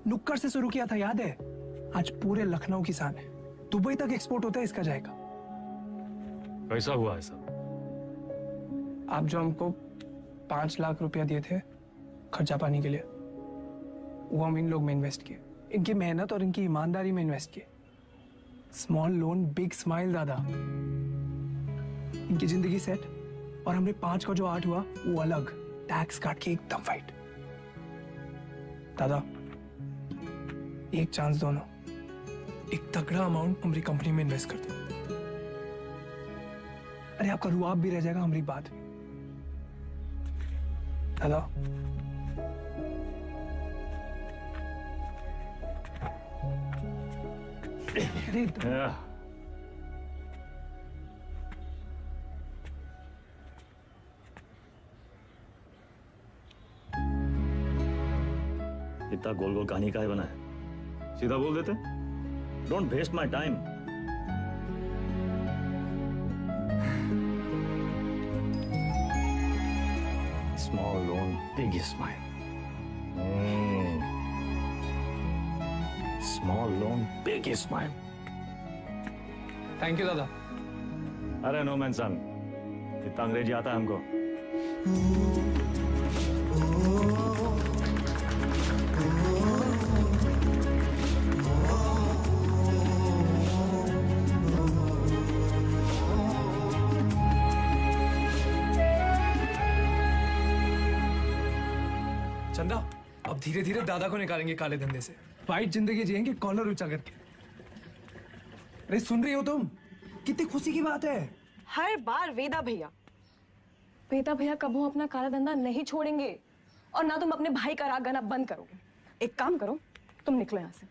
नुक्कड़ से शुरू किया था, याद है? आज पूरे लखनऊ किसान है, दुबई तक एक्सपोर्ट होता है इसका जाएगा। कैसा हुआ है सब? आप जो हमको 5 लाख रुपया दिए थे खर्चा पानी के लिए, वो हम इन लोग में इन्वेस्ट किए, इनकी मेहनत और इनकी ईमानदारी में इन्वेस्ट किए। स्मॉल लोन बिग स्माइल दादा। इनकी जिंदगी सेट और हमने 5 का जो 8 हुआ वो अलग, टैक्स काट के एकदम फाइट। दादा एक चांस दो ना, एक तगड़ा अमाउंट हमारी कंपनी में इन्वेस्ट कर दो। अरे आपका रुआब भी रह जाएगा हमारी बात भी। दादा इतना गोल गोल कहानी का है बना है? सीधा बोल देते। Don't waste my time. Small loan big smile. Small loan big smile. Thank you दादा। अरे नो मेंशन, इतना अंग्रेजी आता है हमको। चंदा अब धीरे धीरे दादा को निकालेंगे काले धंधे से। वाइट जिंदगी जिएंगे कॉलर ऊंचा करके। अरे सुन रही हो तुम? कितनी खुशी की बात है। हर बार वेदा भैया कबू अपना काला धंधा नहीं छोड़ेंगे और ना तुम अपने भाई का राग गाना बंद करोगे। एक काम करो, तुम निकलो यहाँ से।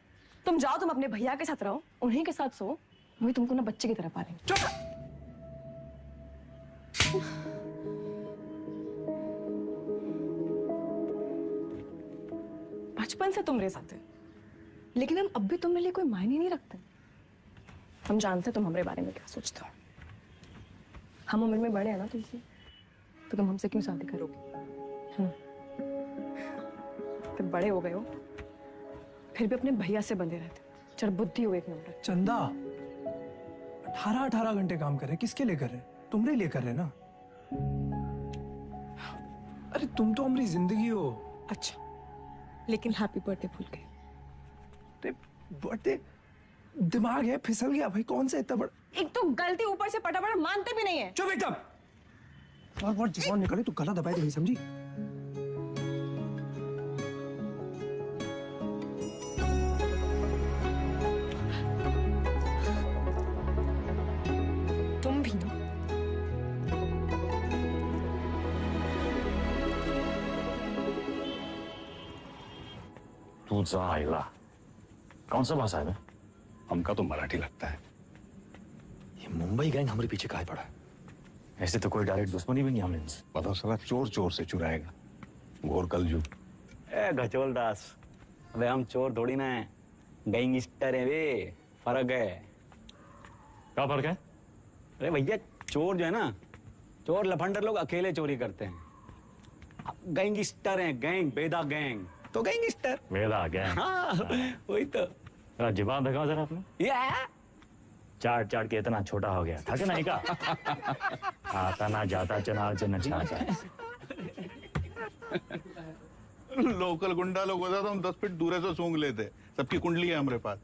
तुम जाओ, तुम अपने भैया के साथ रहो, उन्हीं के साथ सो, वही तुमको ना बच्चे की तरह पालेंगे। बचपन से तुम रह सकते, लेकिन हम अब भी तुम्हारे लिए कोई मायने नहीं रखते। हम जानते तुम हमारे बारे में क्या सोचते हो। हम उम्र में बड़े हैं ना तुमसे, तो तुम हमसे क्यों शादी करोगे? तुम बड़े हो गए हो, फिर भी अपने भैया से बंधे रहते। चल बुद्धि हो एक नंबर। चंदा 18 घंटे काम कर रहे, किसके लिए कर रहे? तुम्हारे लिए कर रहे ना। अरे तुम तो हमारी जिंदगी हो। अच्छा, लेकिन हैप्पी बर्थडे भूल गए। बर्थडे दिमाग है फिसल गया भाई। कौन सा इतना बड़ा? एक तो गलती ऊपर से पटा मानते भी नहीं है। चुप एकदम। और जवान निकले तो गला दबाए तो नहीं समझी। तुम भी ना। तू जा आइला। कौन सा भाषा है बे? हमका तो मराठी लगता है। ये मुंबई गैंग हमारे पीछे काहे पड़ा है? ऐसे तो कोई डायरेक्ट दुश्मनी भी नहीं हमने इनसे। बताओ साला चोर चोर से चुराएगा। घोर कलजू। ए गचोल दास, अबे हम चोर थोड़ी ना है, गैंगस्टर है बे। फर्क है। क्या फर्क है? अरे भैया चोर जो है ना, चोर लफंडर लोग अकेले चोरी करते हैं। गैंगस्टर हैं, गैंग, बेदा गैंग तो गैंगस्टर। वेदा गैंग। हाँ वही तो। जुबान दिखाओ जरा अपने। चाट चाट के इतना छोटा हो गया था कि नहीं का? आता ना जाता चनाव से नचाता। लोकल गुंडा लोग होता तो हम 10 फीट दूर से सूंघ लेते। सबकी कुंडली है हमारे पास।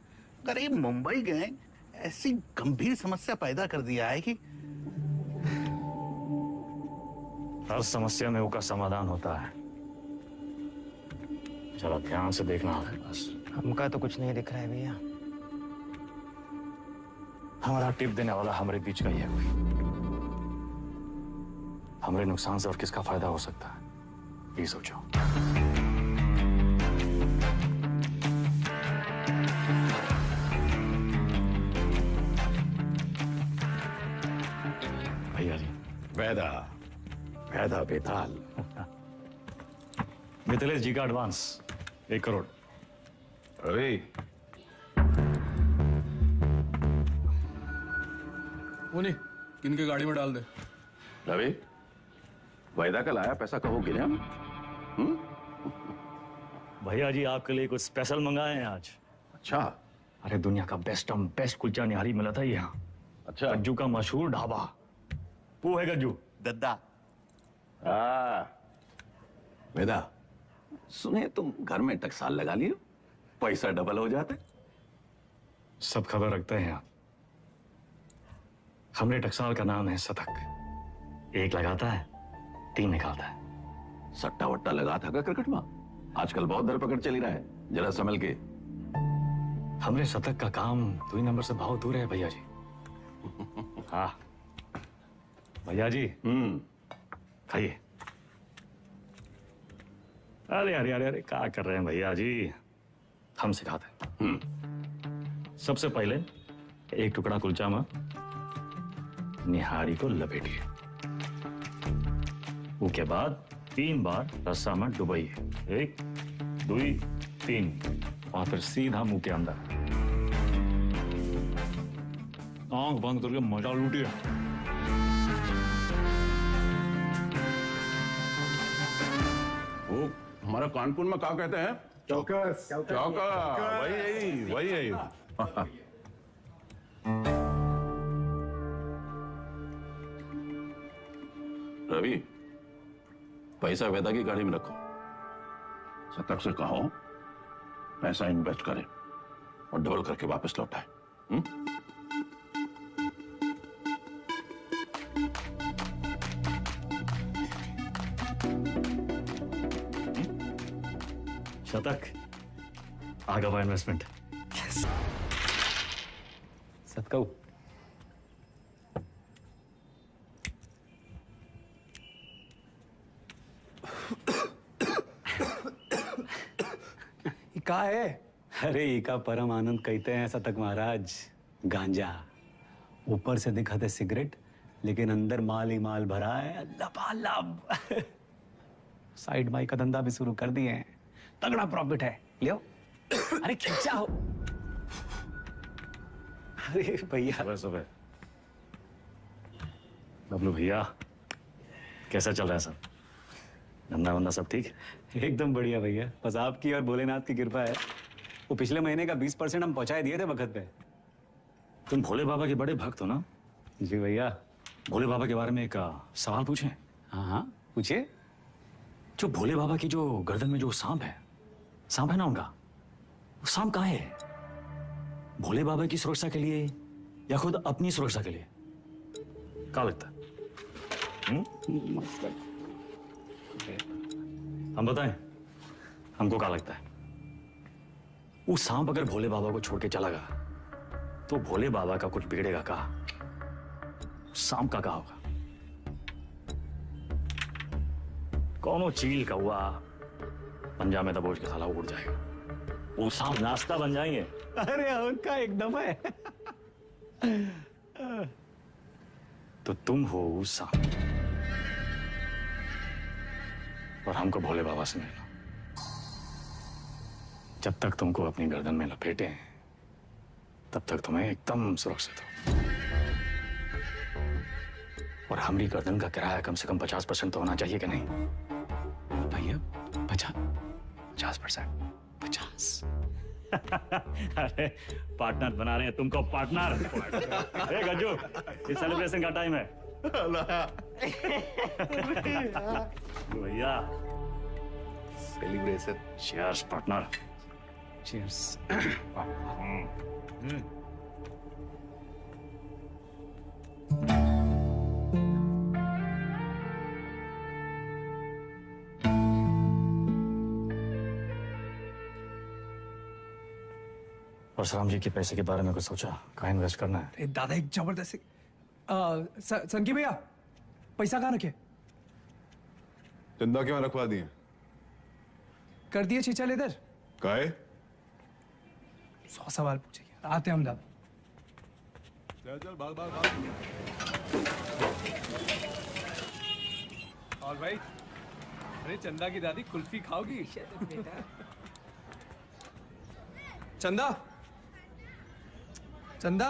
अरे मुंबई गैंग ऐसी गंभीर समस्या पैदा कर दिया है कि हर समस्या में उसका समाधान होता है। चलो ध्यान से देखना है बस। हमका तो कुछ नहीं दिख रहा है भैया। हमारा टिप देने वाला हमारे बीच का ही है कोई। हमारे नुकसान से और किसका फायदा हो सकता है ये सोचो। भैया जी वैदा वैदा बेताल। मिथिलेश जी का एडवांस 1 करोड़। रवि वो नहीं, किनके गाड़ी में डाल दे। रवि वैदा का लाया पैसा कहो गिने हम? भैया जी आपके लिए कुछ स्पेशल मंगाए हैं आज। अच्छा। अरे दुनिया का बेस्ट कुलचा निहारी मिला था यहाँ। अच्छा। गज्जू का मशहूर ढाबा। वो है गज्जू दद्दा। वेदा सुने तुम घर में टकसाल लगा लियो, पैसा डबल हो जाते। सब खबर रखते हैं आप। हमरे टकसाल का नाम है शतक। 1 लगाता है 3 निकालता है। सट्टा वट्टा लगा था का क्रिकेट में? आजकल बहुत धरपकड़ चली रहा है, जरा संभल के। हमरे शतक का काम 2 नंबर से बहुत दूर है भैया जी। हाँ भैया जी खाइए। अरे अरे अरे अरे क्या कर रहे हैं भैया जी, हम सिखाते हैं। सबसे पहले 1 टुकड़ा कुलचा में निहारी को लपेटिए। उसके बाद 3 बार रस्सा में डुबाइए। 1 2 3 और फिर सीधा मुंह के अंदर। आंख बंद करके मजा लूटिए। वो हमारा कानपुर में क्या कहते हैं? चौकस। चौकस वही है। रवि पैसा वेदा की गाड़ी में रखो। शतक से कहो पैसा इन्वेस्ट करे और डबल करके वापस लौटाए। शतक आगे हुआ इन्वेस्टमेंट। सतकऊ का है? अरे इका परम आनंद कहते हैं शतक महाराज। गांजा ऊपर से दिखाते सिगरेट, लेकिन अंदर माल ही माल भरा है लबालब। साइड बाई का धंधा भी शुरू कर दिए हैं, तगड़ा प्रॉफिट है। लियो। अरे खिंचा हो। अरे भैया सुबह बबलू भैया कैसा चल रहा है सब? धंधा वंदा सब ठीक? एकदम बढ़िया भैया, बस आपकी और भोलेनाथ की कृपा है। वो पिछले महीने का 20% हम पहुंचाए दिए थे वक्त पे। तुम भोले बाबा के बड़े भक्त हो ना? जी भैया। भोले बाबा के बारे में एक सवाल पूछें? हाँ हाँ पूछिए। जो भोले बाबा की जो गर्दन में जो सांप है ना उनका, वो सांप कहाँ है? भोले बाबा की सुरक्षा के लिए या खुद अपनी सुरक्षा के लिए? क्या लगता है? हम बताएं हमको क्या लगता है? वो सांप अगर भोले बाबा को छोड़ के चला गया तो भोले बाबा का कुछ बिगड़ेगा का? सांप का होगा? कौनो चील का हुआ पंजा में दबोच के साला उड़ जाएगा। वो सांप नाश्ता बन जाएंगे। अरे उनका एकदम है। तो तुम हो वो सांप और हमको भोले बाबा से मिलना। जब तक तुमको अपनी गर्दन में लपेटे हैं तब तक तुम्हें एकदम सुरक्षित हो। और हमारी गर्दन का किराया कम से कम 50% तो होना चाहिए कि नहीं? भैया 50%? 50। अरे पार्टनर बना रहे हैं तुमको, पार्टनर। ए गज्जू, ये सेलिब्रेशन का टाइम है। भैया celebration. Cheers partner. Cheers. Parshuram ji के पैसे के बारे में कुछ सोचा? कहाँ इन्वेस्ट करना है? अरे दादा एक जबरदस्त संकी भैया पैसा कहाँ रखे? चंदा क्यों रखवा दिए? कर दिए चीचल इधर। काहे? 100 सवाल पूछेंगे। आते हैं हम दादा। चल भाग भाग भाग। और भाई, अरे चंदा की दादी कुल्फी खाओगी? चंदा, चंदा,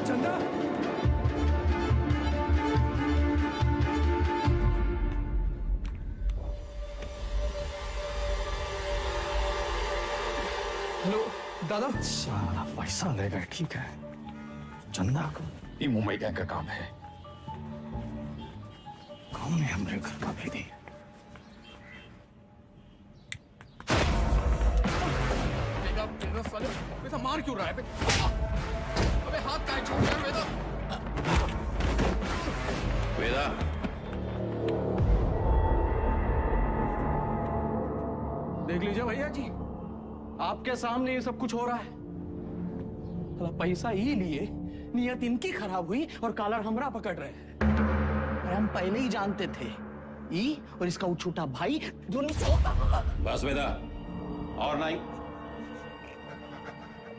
चंदा, हेलो दादा। सारा पैसा ले गए, ठीक है। चंदा को ये मुंबई गैंग का काम है। कौन है हमारे घर का भेदी? वेदा मार क्यों रहा है? अबे हाथ काहे छोड़ रहा है वेदा? वेदा, देख लीजिए भैया जी, आपके सामने ये सब कुछ हो रहा है। पैसा ही लिए, नियत इनकी खराब हुई और कॉलर हमरा पकड़ रहे हैं। अरे हम पहले ही जानते थे, ई और इसका वो छोटा भाई दोनों। बस वेदा, और नहीं,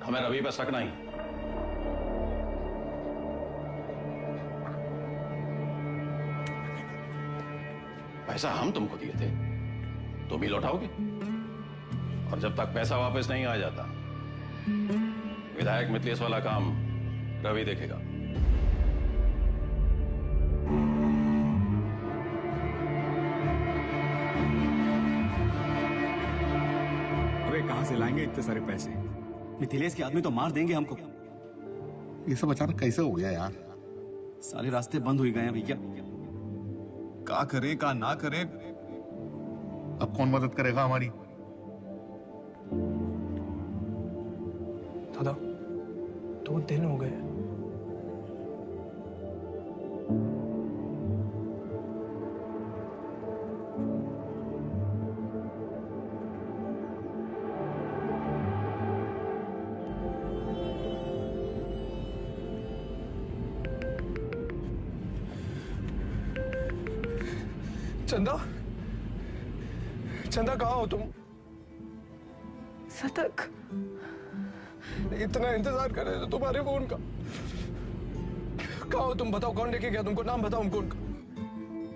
हमें रवि पर शक नहीं। पैसा हम तुमको दिए थे, तुम ही लौटाओगे। और जब तक पैसा वापस नहीं आ जाता, विधायक मिथिलेश वाला काम रवि देखेगा। अबे कहां से लाएंगे इतने सारे पैसे? मिथिलेश के आदमी तो मार देंगे हमको। ये सब अचानक कैसे हो गया यार? सारे रास्ते बंद हो गए हैं भैया। क्या करें क्या ना करें? अब कौन मदद करेगा हमारी? दादा 2 दिन हो गए। चंदा, चंदा कहाँ हो तुम? सतक, इतना इंतजार कर रहे थे तुम्हारे फोन का। कहाँ हो तुम? बताओ कौन लेके गया तुमको? नाम बताओ हमको उनका।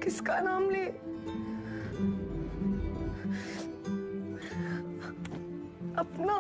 किसका नाम ले? अपना।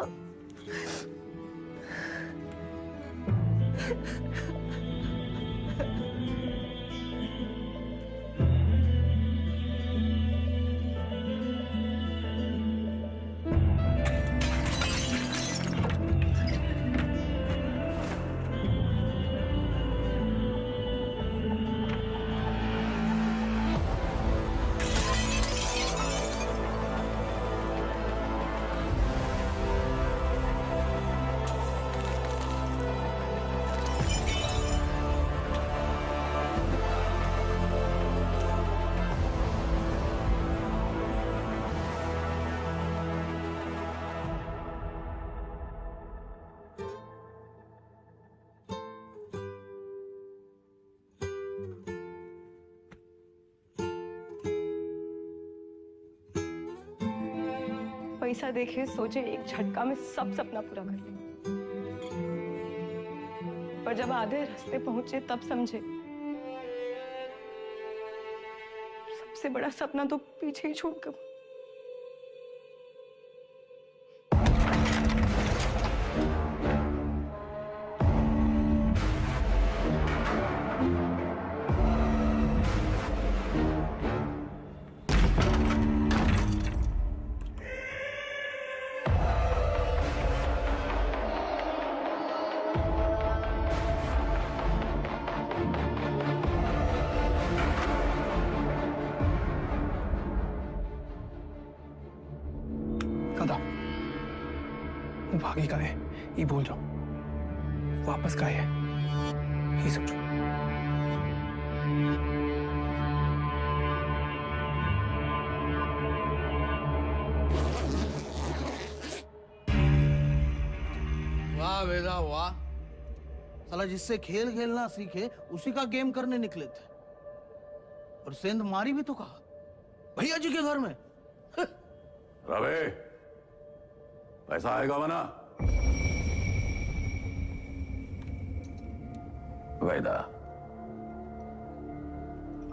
पैसा देखे सोचे एक झटका में सब सपना पूरा कर ले, पर जब आधे रास्ते पहुंचे तब समझे सबसे बड़ा सपना तो पीछे ही छूट गया। आगे का है ये भूल जाओ, वापस का है ये समझो। वाह वेदा वाह, साला जिससे खेल खेलना सीखे उसी का गेम करने निकले थे, और सेंध मारी भी तो कहा भैया जी के घर में। रवे, पैसा आएगा वना? वैदा,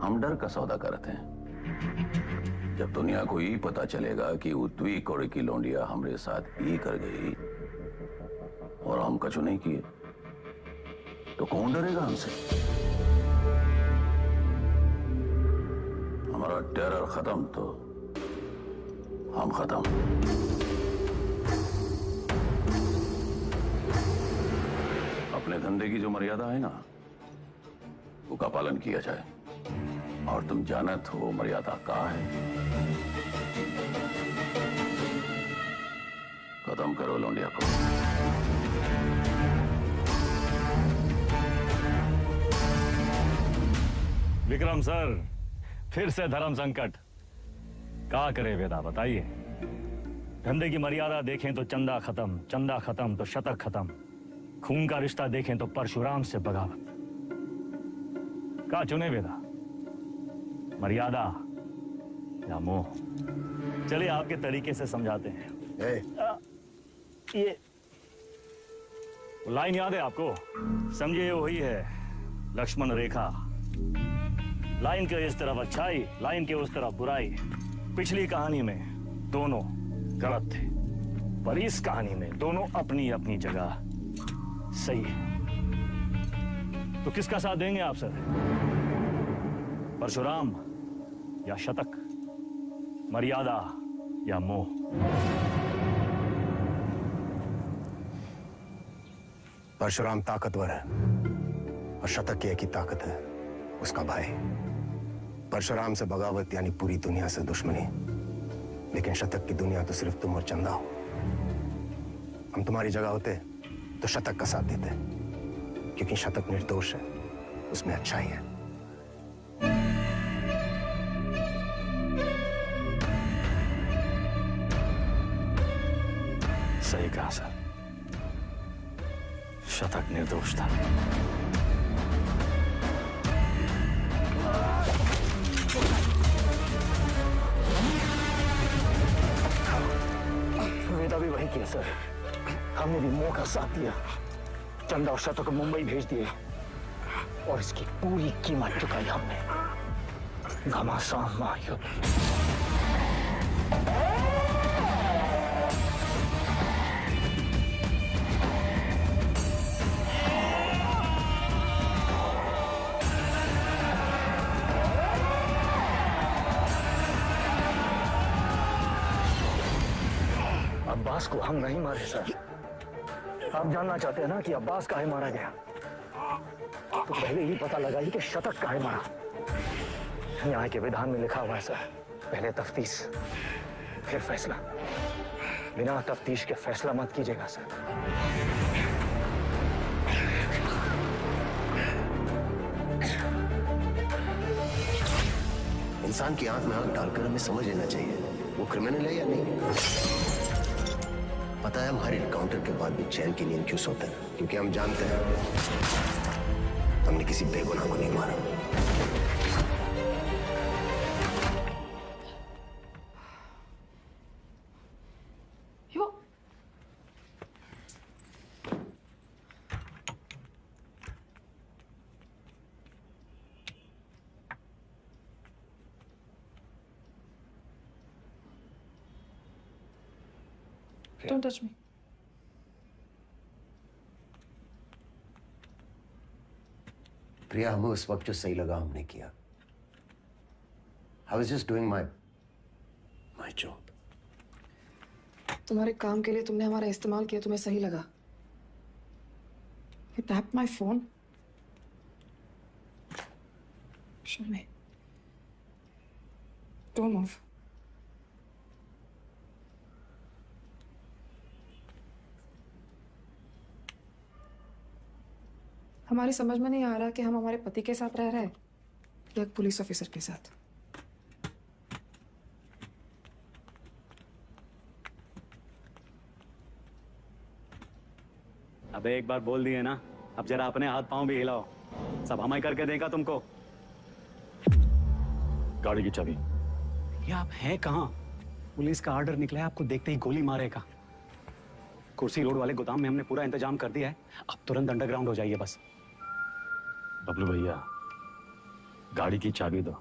हम डर का सौदा करते हैं। जब दुनिया को ये पता चलेगा कि उत्वी कोड़े की लौंडिया हमारे साथ ये कर गई और हम कछु नहीं किए, तो कौन डरेगा हमसे? हमारा टेरर खत्म तो हम खत्म। अपने धंधे की जो मर्यादा है ना, उसका पालन किया जाए। और तुम जानत हो मर्यादा का है। खत्म करो लौंडिया को। विक्रम सर, फिर से धर्म संकट। क्या करे वेदा, बताइए। धंधे की मर्यादा देखें तो चंदा खत्म, चंदा खत्म तो शतक खत्म, खून का रिश्ता देखें तो परशुराम से बगावत। क्या चुने वेदा, मर्यादा या मोह? चलिए आपके तरीके से समझाते हैं। ये लाइन याद है आपको? समझिए वही है लक्ष्मण रेखा। लाइन के इस तरफ अच्छाई, लाइन के उस तरफ बुराई। पिछली कहानी में दोनों गलत थे, पर इस कहानी में दोनों अपनी अपनी जगह सही है। तो किसका साथ देंगे आप सर? परशुराम या शतक, मर्यादा या मोह? परशुराम ताकतवर है और शतक की एक ही ताकत है, उसका भाई। परशुराम से बगावत यानी पूरी दुनिया से दुश्मनी, लेकिन शतक की दुनिया तो सिर्फ तुम और चंदा हो। हम तुम्हारी जगह होते तो शतक का साथ देते, क्योंकि शतक निर्दोष है, उसमें अच्छाई है। सही कहा सर, शतक निर्दोष था। वेदा भी वही किया सर, हमने भी मोह का साथ दिया। चंदा और शतक को मुंबई भेज दिए और इसकी पूरी कीमत चुकाई हमने। घमासान महायुद्ध। अब्बास को हम नहीं मारे सर। आप जानना चाहते हैं ना कि अब्बास काहे मारा गया? तो पहले ही पता लगाइए कि शतक काहे मारा। न्याय के विधान में लिखा हुआ है सर, पहले तफ्तीश फिर फैसला। बिना तफ्तीश के फैसला मत कीजिएगा सर। इंसान की आंख में आंख डालकर हमें समझ लेना चाहिए वो क्रिमिनल है या नहीं। पता है हम हर एनकाउंटर के बाद भी चैन की नींद क्यों सोते हैं? क्योंकि हम जानते हैं हमने किसी बेगुनाह को नहीं मारा। Don't touch me. प्रिया, हमें उस वक्त जो सही लगा हमने किया। I was just doing my job. तुम्हारे काम के लिए तुमने हमारा इस्तेमाल किया, तुम्हें सही लगा? You tapped my phone. Show me. Don't move. हमारी समझ में नहीं आ रहा कि हम हमारे पति के साथ रह रहे हैं या एक पुलिस ऑफिसर के साथ। अबे एक बार बोल दिए ना, अब जरा अपने हाथ पांव भी हिलाओ, सब हम ही करके देगा तुमको। गाड़ी की चाबी। ये आप हैं कहाँ? पुलिस का ऑर्डर निकला है, आपको देखते ही गोली मारेगा। कुर्सी रोड वाले गोदाम में हमने पूरा इंतजाम कर दिया है, अब तुरंत अंडरग्राउंड हो जाइए बस। बबलू भैया, गाड़ी की चाबी दो।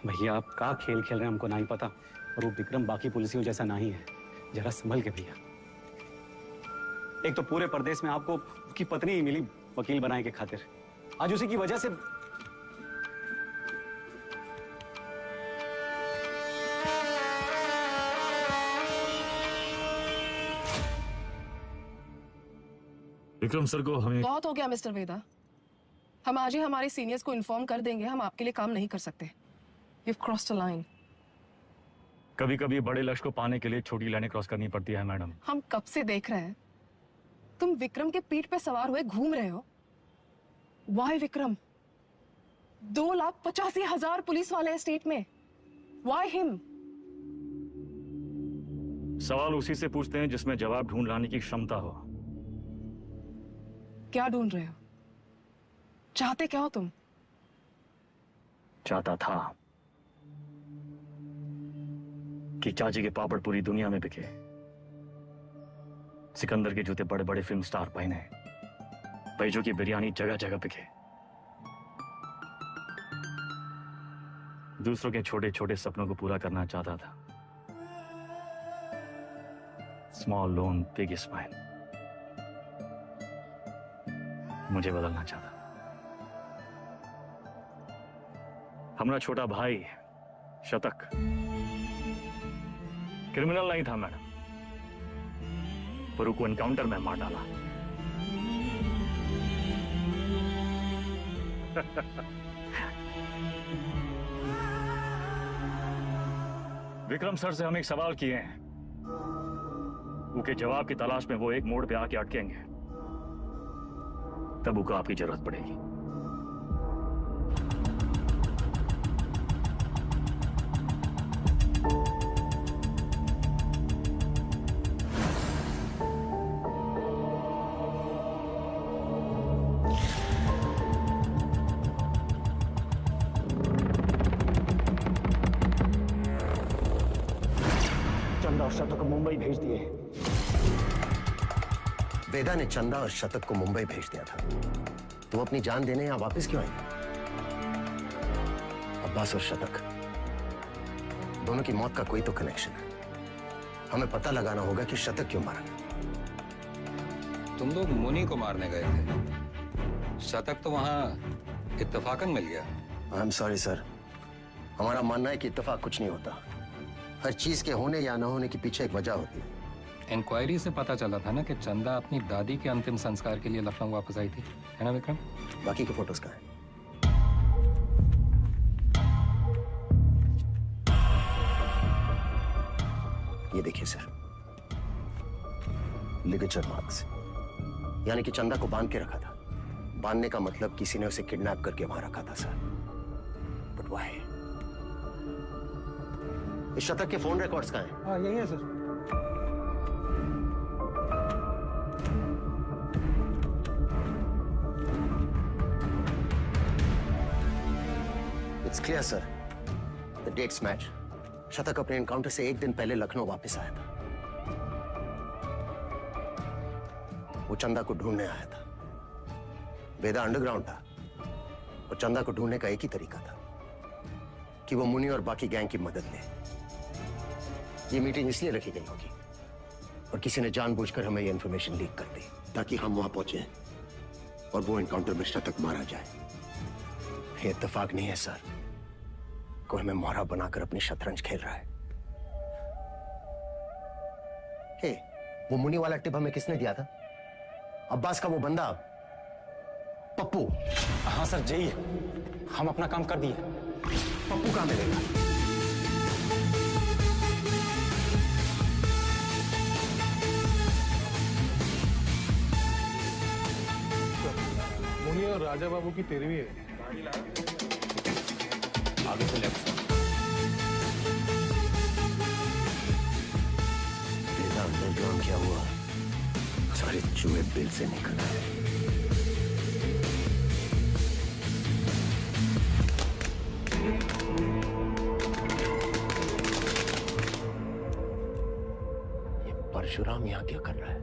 भैया आप क्या खेल खेल रहे हैं हमको नहीं पता, और वो विक्रम बाकी पुलिसियों जैसा नहीं है, जरा संभल के भैया। एक तो पूरे प्रदेश में आपको उसकी पत्नी ही मिली वकील बनाने के खातिर, आज उसी की वजह से। विक्रम सर को हमें बहुत हो गया मिस्टर वेदा, हम आज ही हमारे सीनियर्स को इन्फॉर्म कर देंगे, हम आपके लिए काम नहीं कर सकते। You've crossed a line. कभी कभी बड़े लक्ष्य को पाने के लिए छोटी लाइनें क्रॉस करनी पड़ती है मैडम। हम कब से देख रहे हैं तुम विक्रम के पीठ पे सवार हुए घूम रहे हो। Why विक्रम? 2,85,000 पुलिस वाले स्टेट में, Why him? सवाल उसी से पूछते हैं जिसमें जवाब ढूंढ लाने की क्षमता हो। क्या ढूंढ रहे हो? चाहते क्या हो तुम? चाहता था कि चाची के पापड़ पूरी दुनिया में बिके, सिकंदर के जूते बड़े बड़े फिल्म स्टार पहने, बैजों की बिरयानी जगह जगह बिके, दूसरों के छोटे छोटे सपनों को पूरा करना चाहता था। स्मॉल लोन बिग स्माइल, मुझे बदलना चाहता। हमारा छोटा भाई शतक क्रिमिनल नहीं था मैडम, पर उसको एनकाउंटर में मार डाला। विक्रम सर से हम एक सवाल किए हैं, उसके जवाब की तलाश में वो एक मोड़ पे आके अटकेंगे, तब उसको आपकी जरूरत पड़ेगी। चंदा और शतक को मुंबई भेज दिए। वेदा ने चंदा और शतक को मुंबई भेज दिया था, तो वो अपनी जान देने यहां वापस क्यों आए? अब्बास और शतक दोनों की मौत का कोई तो कनेक्शन है। हमें पता लगाना होगा कि शतक क्यों मारा। तुम लोग मुनि को मारने गए थे, शतक तो वहां इत्तेफाकन मिल गया। आई एम सॉरी सर, हमारा मानना है कि इत्तेफाक कुछ नहीं होता। हर चीज के होने या न होने के पीछे एक वजह होती है। इंक्वायरी से पता चला था ना कि चंदा अपनी दादी के अंतिम संस्कार के लिए लखनऊ वापस आई थी, है ना विक्रम? बाकी के फोटोज कहाँ हैं? ये देखिए सर, लिगेचर मार्क्स, यानी कि चंदा को बांध के रखा था। बांधने का मतलब किसी ने उसे किडनैप करके वहां रखा था सर। But why? इस शतक के फोन रिकॉर्ड्स कहाँ हैं? हाँ यही है sir. It's clear, sir. The dates match. शतक अपने एनकाउंटर से एक दिन पहले लखनऊ वापस आया था। वो चंदा को ढूंढने आया था। वेदा अंडरग्राउंड था और चंदा को ढूंढने का एक ही तरीका था कि वो मुनि और बाकी गैंग की मदद ले। ये मीटिंग इसलिए रखी गई होगी और किसी ने जानबूझकर हमें ये इंफॉर्मेशन लीक कर दी ताकि हम वहां पहुंचे और वो एनकाउंटर में शतक मारा जाए। ये इत्तेफाक नहीं है सर, कोई हमें मोहरा बनाकर अपनी शतरंज खेल रहा है। हे, वो मुनि वाला टिप हमें किसने दिया था? अब्बास का वो बंदा पप्पू। हाँ सर जी, हम अपना काम कर दिए। पप्पू कहाँ मिलेगा? और राजा बाबू की तेरहवीं है। आगे से लेफ्ट। वेदा अंडरग्राउंड क्या हुआ? सारे चूहे बिल से निकल आए। ये परशुराम यहाँ क्या कर रहा है?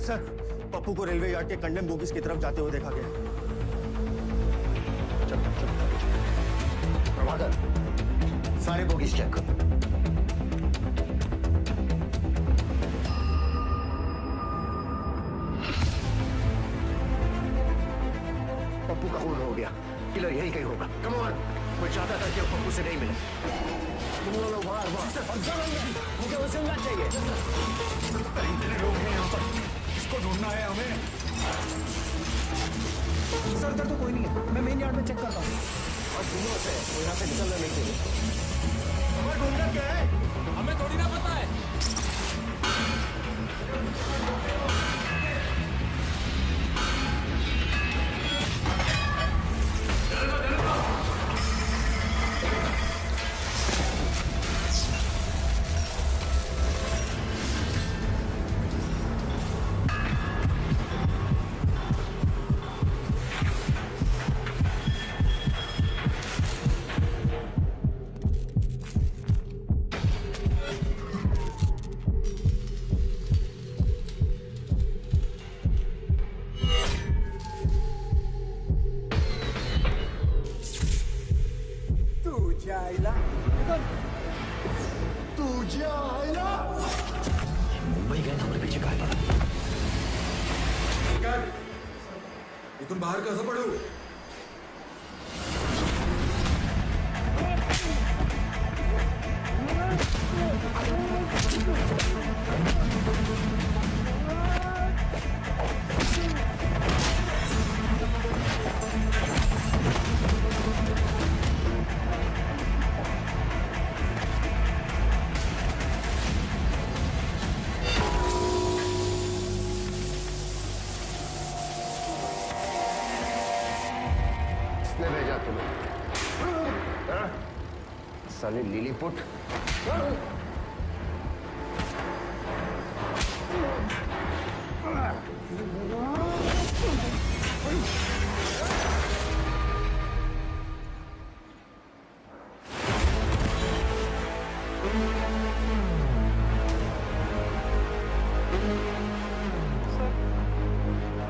सर, पप्पू को रेलवे यार्ड के कंडेम बोगीज की तरफ जाते हुए देखा गया। प्रभाकर, सारे बोगीज चेक करो। पप्पू का खून हो गया। किलर यही कहीं होगा। कम ऑन, मैं चाहता था कि पप्पू से नहीं मिले। तुम लोग बाहर मुझे वो सुनना चाहिए। इतने लोग हैं यहाँ पर, इसको ढूंढना है हमें। सर इधर तो कोई नहीं है, मैं मेन यार्ड में चेक करता हूँ। और सुनो से, वो यहाँ से निकलना नहीं चाहिए। हमें ढूंढना क्या है? हमें थोड़ी ना पता है। मुंबई गए हमारे पीछे कहा पड़ा। तुम बाहर कैसे पड़े हो? किसने भेजा तुम्हें? साले लिलीपुट।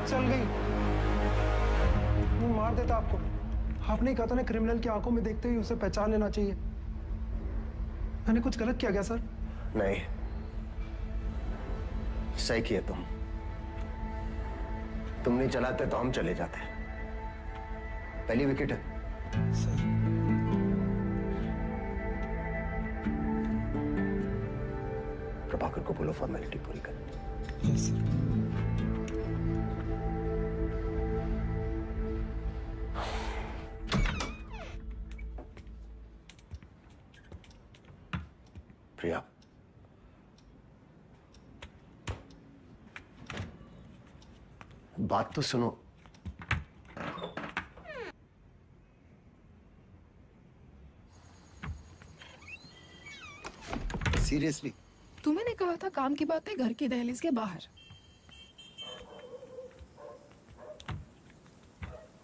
चल गई। वो मार देता आपको। आपने कहा था ना, क्रिमिनल की आंखों में देखते ही उसे पहचान लेना चाहिए। मैंने कुछ गलत किया क्या सर? नहीं, सही किया तुम नहीं चलाते तो हम चले जाते। पहली विकेट है। प्रभाकर को बोलो फॉर्मेलिटी पूरी कर। Yes sir. प्रिया, बात तो सुनो। सीरियसली? तुम्हें ने कहा था काम की बातें घर की दहलीज के बाहर।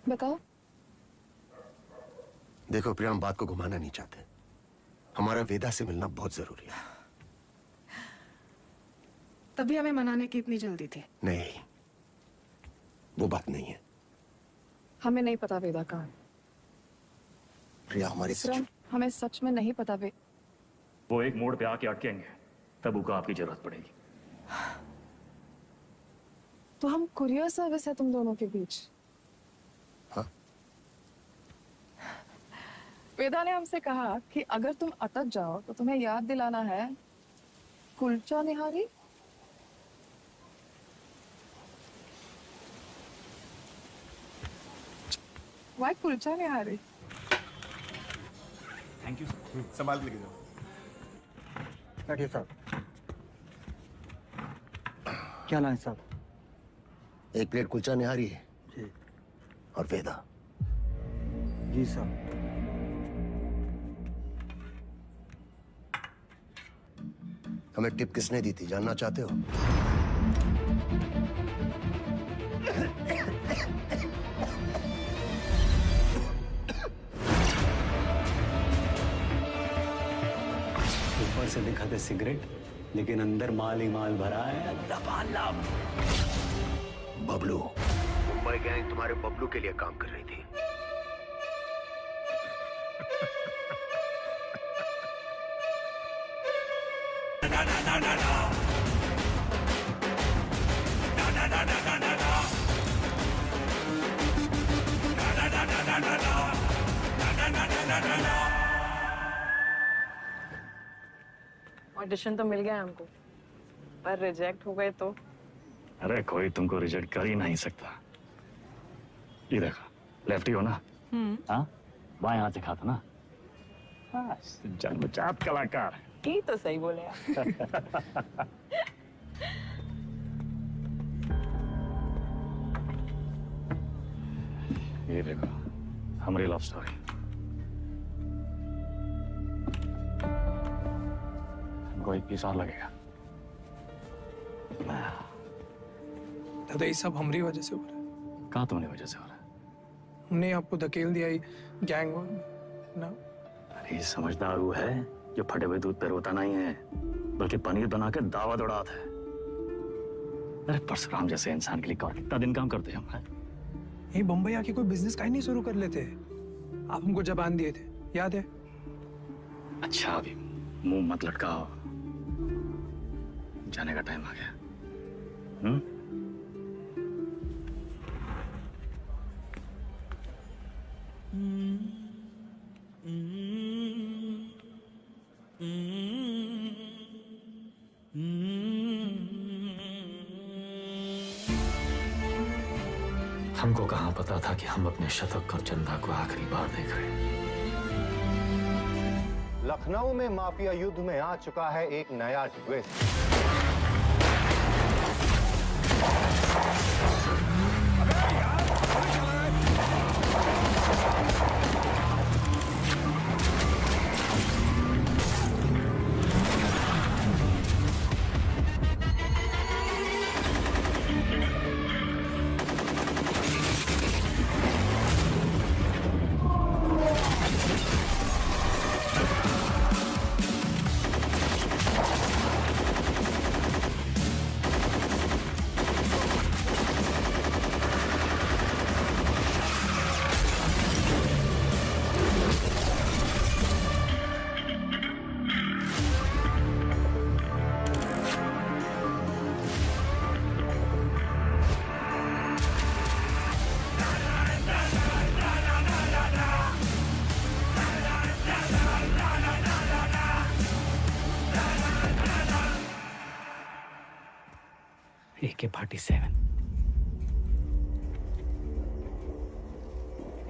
बताओ। देखो प्रिया, हम बात को घुमाना नहीं चाहते। हमारा वेदा से मिलना बहुत जरूरी है। तभी हमें मनाने की इतनी जल्दी थी। नहीं, वो बात नहीं है। हमें नहीं पता वेदा कहाँ है। प्रिया, हमारी हमें सच में नहीं पता वो एक मोड़ पे आके अटकेंगे, तब उनको आपकी जरूरत पड़ेगी। तो हम कुरियर सर्विस है तुम दोनों के बीच। हाँ? वेदा ने हमसे कहा कि अगर तुम अटक जाओ तो तुम्हें याद दिलाना है kulcha nihari. Why kulcha nihari? Thank you. संभाल के लेके जाओ। बैठिए साहब। क्या लाए साहब? एक प्लेट कुलचा निहारी है जी। और वेदा। जी साहब। हमें टिप किसने दी थी जानना चाहते हो? ऊपर से दिखाते सिगरेट, लेकिन अंदर माल ही माल भरा है लबालब। बबलू, मुंबई गैंग तुम्हारे बबलू के लिए काम कर रही थी। ऑडिशन तो मिल गया हमको, पर रिजेक्ट हो गए तो? अरे कोई तुमको रिजेक्ट कर ही नहीं सकता। ये देखो, लेफ्टी हो ना? हाँ, बाएं हाथ से खाता ना? हाँ, जन्मजात कलाकार। ये तो सही बोले आप। ये देखो, हमारी लव स्टोरी। हमको 21 साल लगेगा। दादा ये सब हमारी वजह से हो रहा है। कहाँ तुम्हारी वजह से हो रहा है? हमने आपको धकेल दिया ही गैंग ना। अरे ये समझदार वो है जो फटे हुए दूध पे रोता नहीं है, बल्कि पनीर बना के दावा दौड़ाता है। अरे परशुराम जैसे इंसान के लिए और कितना दिन काम करते हैं हम? यही बम्बई आके कोई बिजनेस का ही नहीं शुरू कर लेते। आप हमको जबान दिए थे, याद है? अच्छा अभी मुंह मत लटकाओ, जाने का टाइम आ गया। हमको कहाँ पता था कि हम अपने शतक और चंदा को आखिरी बार देख रहे हैं। लखनऊ में माफिया युद्ध में आ चुका है एक नया ट्विस्ट।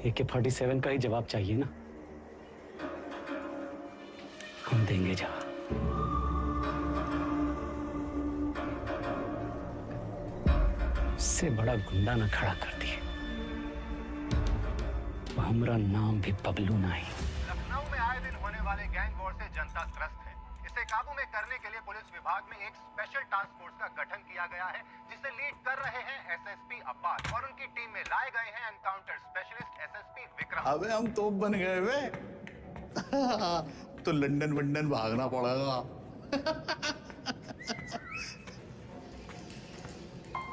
AK-47 का ही जवाब चाहिए ना? हम देंगे जवाब। इससे बड़ा गुंडा ना खड़ा कर दिए। हमारा नाम भी बबलू नहीं। लखनऊ में आए दिन होने वाले गैंग वॉर से जनता त्रस्त है। इसे काबू में करने के लिए पुलिस विभाग में एक स्पेशल टास्क फोर्स का गठन किया गया है, जिसे लीड कर रहे हैं SSP अब्बास और उनकी टीम में लाए गए हैं एनकाउंटर स्पेशलिस्ट SSP विक्रम। अबे हम तोप बन गए वे। तो लंदन वंदन भागना पड़ेगा।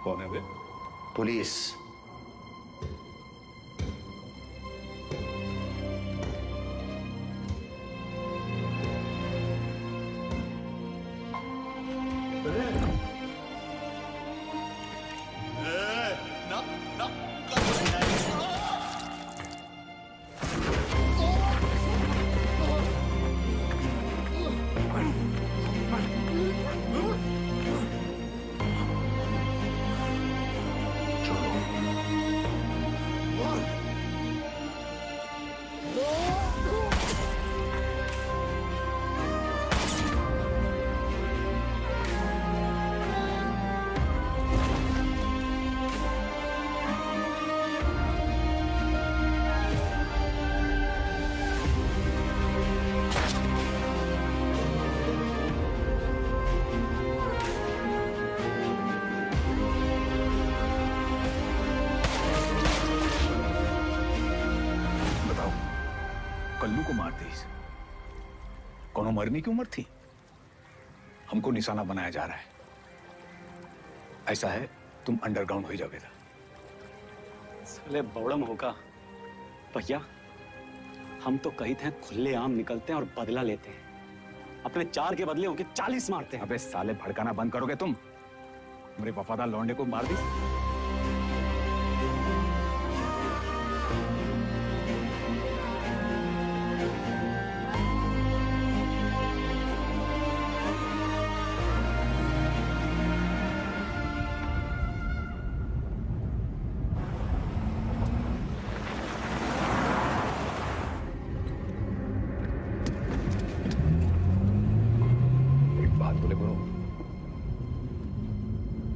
कौन है वे? पुलिस। छोड़ो। कल्लू को मार दी। कोनो मरने की उम्र थी। हमको निशाना बनाया जा रहा है। ऐसा है, तुम अंडरग्राउंड हो जाओगे। साले बौड़म होगा भैया, हम तो कही थे खुले आम निकलते हैं और बदला लेते हैं। अपने 4 के बदले होके 40 मारते हैं। अबे साले, भड़काना बंद करोगे तुम? मेरे वफादार लौंडे को मार दी।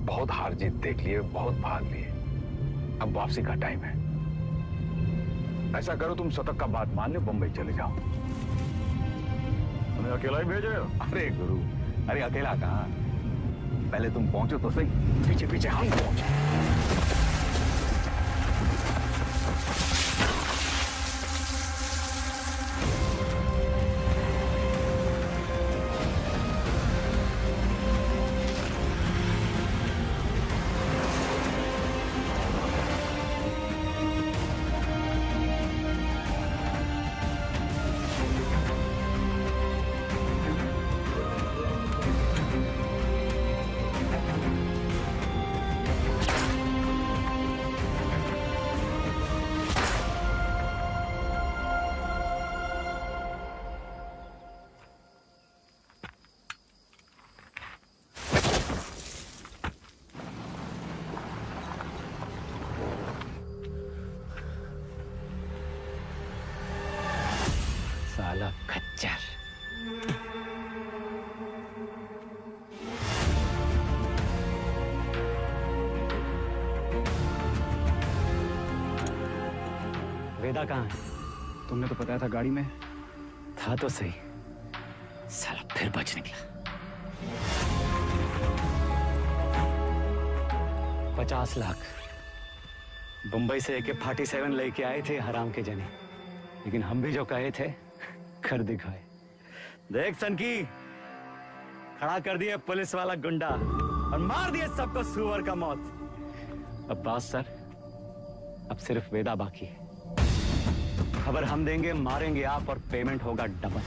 बहुत हार जीत देख लिए, बहुत भाग लिए, अब वापसी का टाइम है। ऐसा करो, तुम शतक का बात मान लो, बंबई चले जाओ। तुम्हें अकेला ही भेजे? अरे गुरु, अरे अकेला कहाँ, पहले तुम पहुंचो तो सही, पीछे पीछे हम पहुंचे। साला खच्चर। वेदा कहाँ है? तुमने तो बताया था गाड़ी में। था तो सही, साला फिर बच निकला। 50 लाख बंबई से AK-47 लेके आए थे हराम के जने, लेकिन हम भी जो कहे थे कर दिखाए। देख सनकी, खड़ा कर दिए पुलिस वाला गुंडा और मार दिए सबको सुअर का मौत। अब्बास सर, अब सिर्फ वेदा बाकी है। खबर हम देंगे, मारेंगे आप और पेमेंट होगा डबल।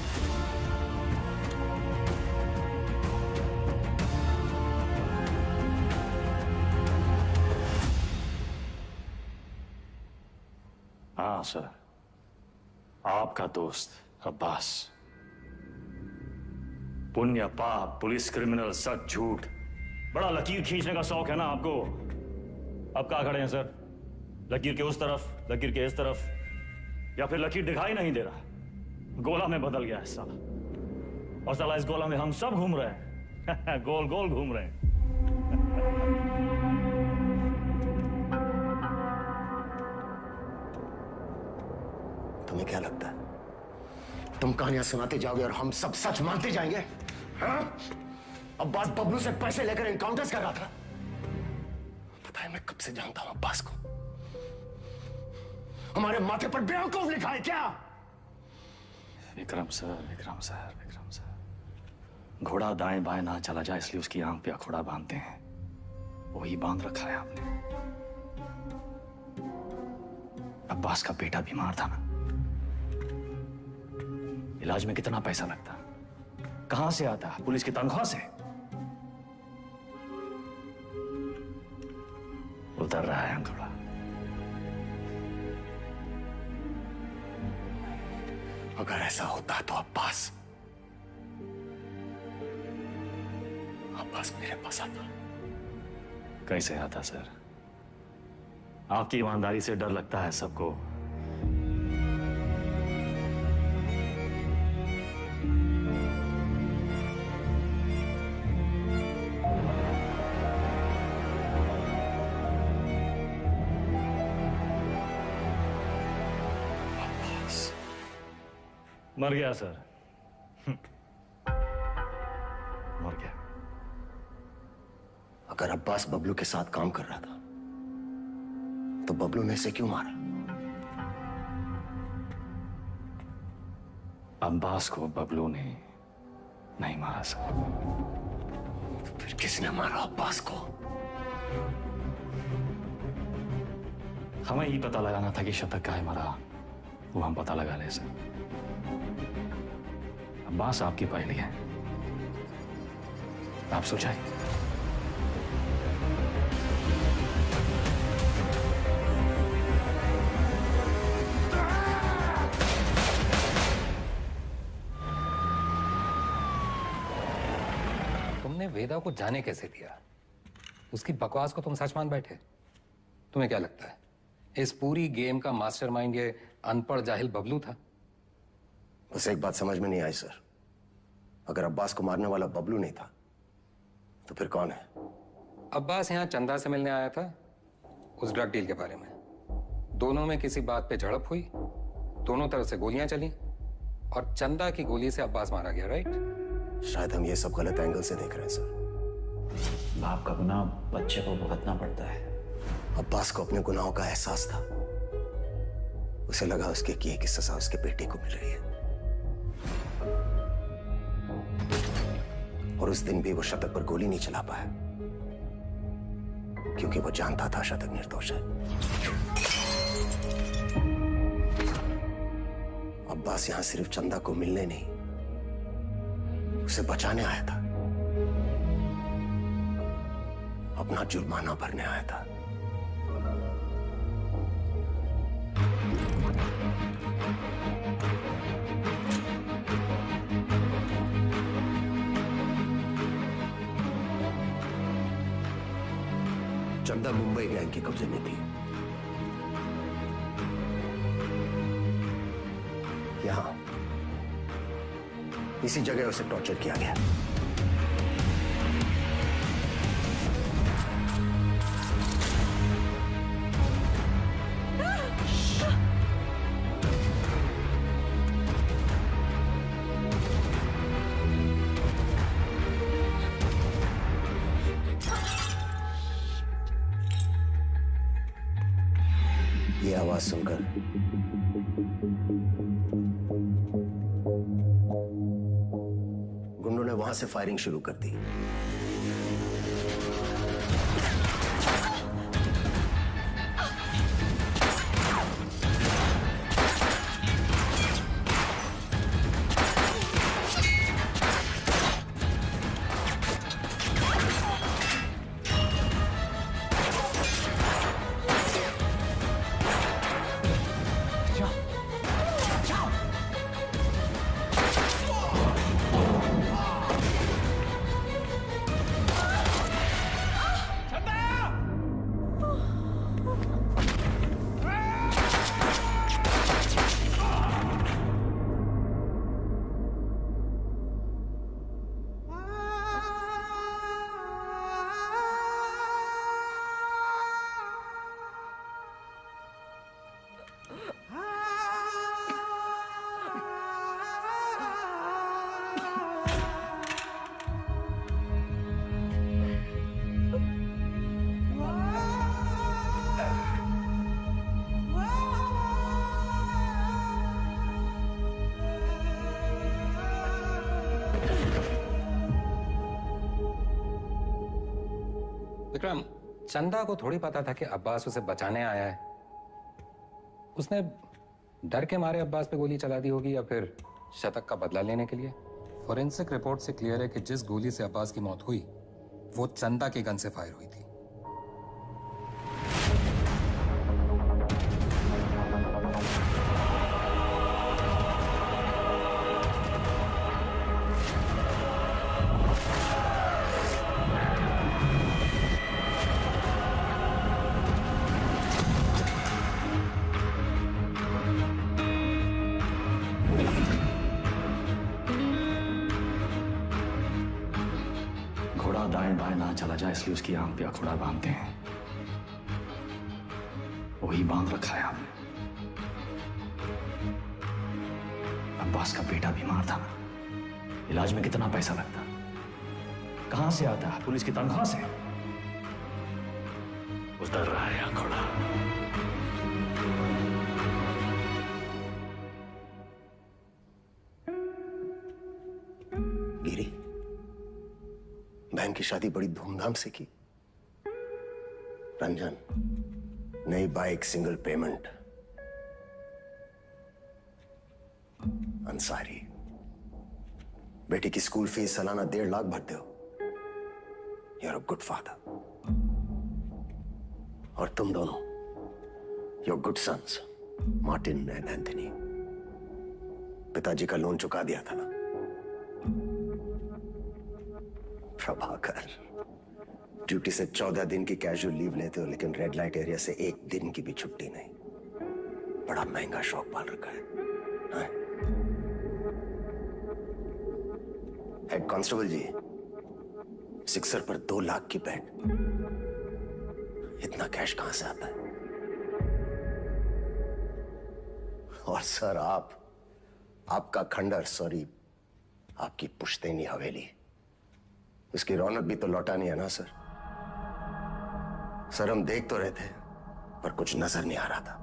हाँ सर, आपका दोस्त अब्बास। पुण्य पाप, पुलिस, क्रिमिनल, सच झूठ, बड़ा लकीर खींचने का शौक है ना आपको। अब कहाँ खड़े हैं सर? लकीर के उस तरफ, लकीर के इस तरफ, या फिर लकीर दिखाई नहीं दे रहा, गोला में बदल गया है साला। और साला इस गोला में हम सब घूम रहे हैं गोल गोल घूम रहे हैं। तुम्हें क्या लगता है तुम कहानियां सुनाते जाओगे और हम सब सच मानते जाएंगे? हाँ? अब्बास बबलू से पैसे लेकर एनकाउंटर्स कर रहा था। पता है, मैं कब से जानता हूं अब्बास को। हमारे माथे पर बेवकूफ लिखा है क्या? Vikram sir, Vikram sir, Vikram sir, घोड़ा दाएं बाएं ना चला जाए इसलिए उसकी आंख पे अखोड़ा बांधते हैं, वही बांध रखा है आपने। अब्बास का बेटा बीमार था ना, इलाज में कितना पैसा लगता, कहां से आता? पुलिस की तनख्वाह से। उतर रहा है अंगूठा। अगर ऐसा होता तो अब्बास मेरे पास आता। कैसे आता सर? आपकी ईमानदारी से डर लगता है सबको। मर गया सर, मर गया। अगर अब्बास बबलू के साथ काम कर रहा था तो बबलू ने इसे क्यों मारा? अब्बास को बबलू ने नहीं मारा सर। फिर किसने मारा अब्बास को? हमें ये पता लगाना था कि शतक काहे मरा, वो हम पता लगा ले सर। अब्बास आपकी पहली है, आप सुलझाइए। तुमने वेदा को जाने कैसे दिया? उसकी बकवास को तुम सच मान बैठे? तुम्हें क्या लगता है इस पूरी गेम का मास्टरमाइंड ये अनपढ़ जाहिल बबलू था? बस एक बात समझ में नहीं आई सर, अगर अब्बास को मारने वाला बबलू नहीं था तो फिर कौन है? अब्बास यहाँ चंदा से मिलने आया था उस ड्रग डील के बारे में। दोनों में किसी बात पे झड़प हुई, दोनों तरफ से गोलियां चली और चंदा की गोली से अब्बास मारा गया, राइट? शायद हम ये सब गलत एंगल से देख रहे हैं सर। बाप का गुनाह बच्चे को भुगतना पड़ता है। अब्बास को अपने गुनाहों का एहसास था, उसे लगा उसके किए की सजा उसके बेटे को मिल रही है, और उस दिन भी वो शतक पर गोली नहीं चला पाया क्योंकि वो जानता था शतक निर्दोष है। अब्बास यहां सिर्फ चंदा को मिलने नहीं, उसे बचाने आया था, अपना जुर्माना भरने आया था। चंदा मुंबई गैंग के कब्जे में थी। यहां इसी जगह उसे टॉर्चर किया गया। ये आवाज सुनकर गुंडों ने वहां से फायरिंग शुरू कर दी। विक्रम, चंदा को थोड़ी पता था कि अब्बास उसे बचाने आया है। उसने डर के मारे अब्बास पे गोली चला दी होगी या फिर शतक का बदला लेने के लिए। फॉरेंसिक रिपोर्ट से क्लियर है कि जिस गोली से अब्बास की मौत हुई वो चंदा के गन से फायर हुई थी। घोड़ा दाएं बाएं ना चला जाए इसलिए उसकी आंख पे अखोड़ा बांधते हैं, वही बांध रखा है हमने। अब्बास का बेटा बीमार था, इलाज में कितना पैसा लगता, कहां से आता है? पुलिस की तनख्वाह से। उतर रहा है अखोड़ा। बहन की शादी बड़ी धूमधाम से की। रंजन, नई बाइक, सिंगल पेमेंट। अंसारी, बेटी की स्कूल फीस सालाना 1.5 लाख भरते हो। You are a good father. और तुम दोनों, your good sons, Martin and Anthony. पिताजी का लोन चुका दिया था ना? प्रभाकर, ड्यूटी से 14 दिन की कैजुअल लीव लेते हो, लेकिन रेड लाइट एरिया से 1 दिन की भी छुट्टी नहीं। बड़ा महंगा शौक पाल रखा है, हाँ? हेड कांस्टेबल जी, सिक्सर पर 2 लाख की बेट। इतना कैश कहां से आता है? और सर, आपका खंडर, सॉरी, आपकी पुश्तैनी हवेली, उसकी रौनक भी तो लौटानी है ना सर? सर, हम देख तो रहे थे, पर कुछ नजर नहीं आ रहा था।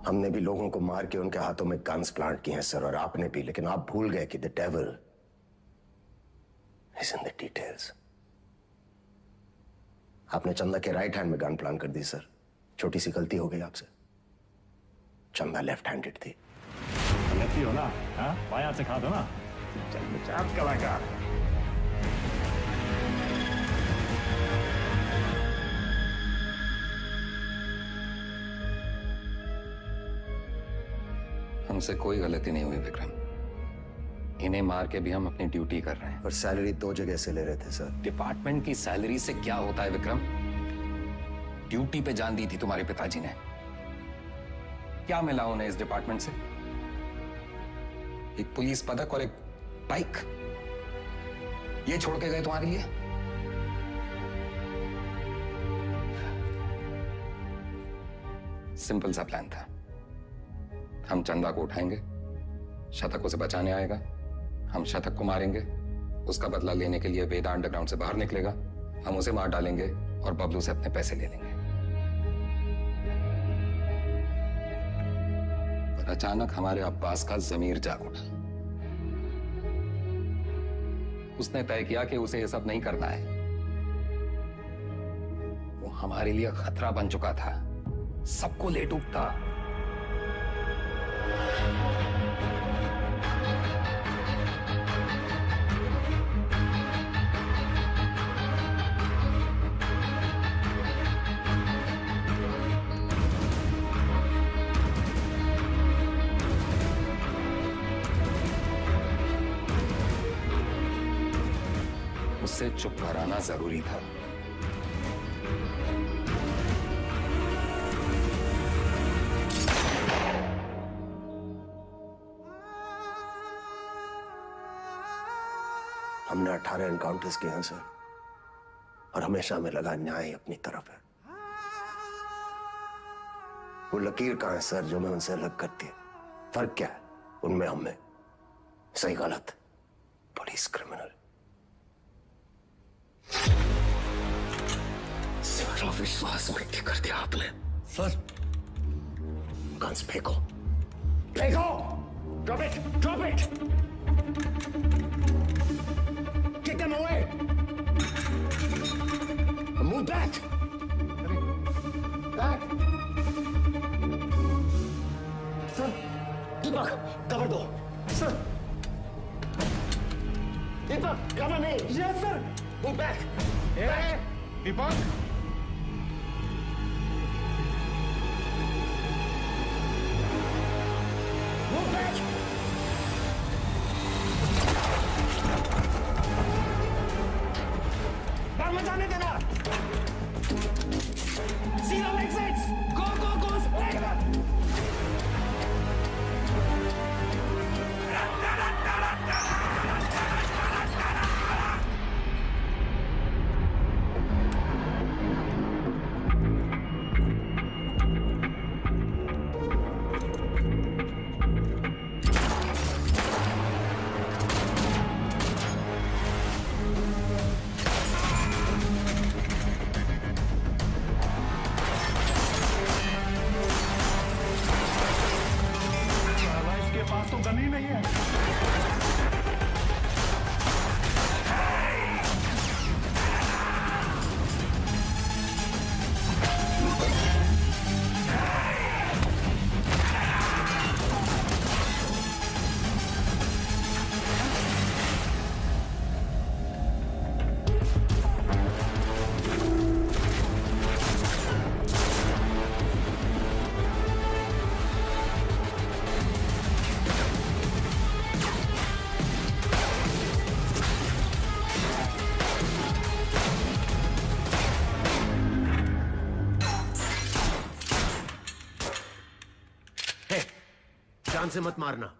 हमने भी लोगों को मार के उनके हाथों में गन्स प्लांट किए हैं सर, और आपने भी, लेकिन आप भूल गए कि the devil is in the details. आपने चंदा के राइट हैंड में गन प्लांट कर दी सर। छोटी सी गलती हो गई आपसे। चंदा लेफ्ट हैंडेड थी। लेफ्टी हो ना? हाँ, बाएं हाथ से खा दो ना। चल कलाकार। हमसे कोई गलती नहीं हुई विक्रम। इन्हें मार के भी हम अपनी ड्यूटी कर रहे हैं। और सैलरी 2 जगह से ले रहे थे सर। डिपार्टमेंट की सैलरी से क्या होता है विक्रम? ड्यूटी पे जान दी थी तुम्हारे पिताजी ने। क्या मिला उन्हें इस डिपार्टमेंट से? एक पुलिस पदक और एक बाइक, ये छोड़ के गए तुम्हारे लिए? सिंपल सा प्लान था। हम चंदा को उठाएंगे, शतक उसे बचाने आएगा, हम शतक को मारेंगे, उसका बदला लेने के लिए वेदा अंडरग्राउंड से बाहर निकलेगा, हम उसे मार डालेंगे और बबलू से अपने पैसे ले लेंगे। पर अचानक हमारे अब्बास का जमीर जाग उठा। उसने तय किया कि उसे ये सब नहीं करना है। वो हमारे लिए खतरा बन चुका था, सबको ले डूबता। उससे चुप कराना जरूरी था। हमने 18 एनकाउंटर्स किए हैं सर, और हमेशा हमें लगा न्याय अपनी तरफ है। वो लकीर कहां है सर जो मैं उनसे अलग करती है? फर्क क्या है उनमें हम में? सही गलत, पुलिस क्रिमिनल। सारा विश्वास मिट्टी कर दिया आपने सर। गन्स फेंको, फेंको। Drop it, drop it. Get them away! Move back! Back! Sir, Deepak, cover दो. Sir! Deepak, cover me! Yes, sir! Move back! Hey, Deepak! Move back! मत जाने देना। See all exits. Go, go, go. Spread. जान से मत मारना।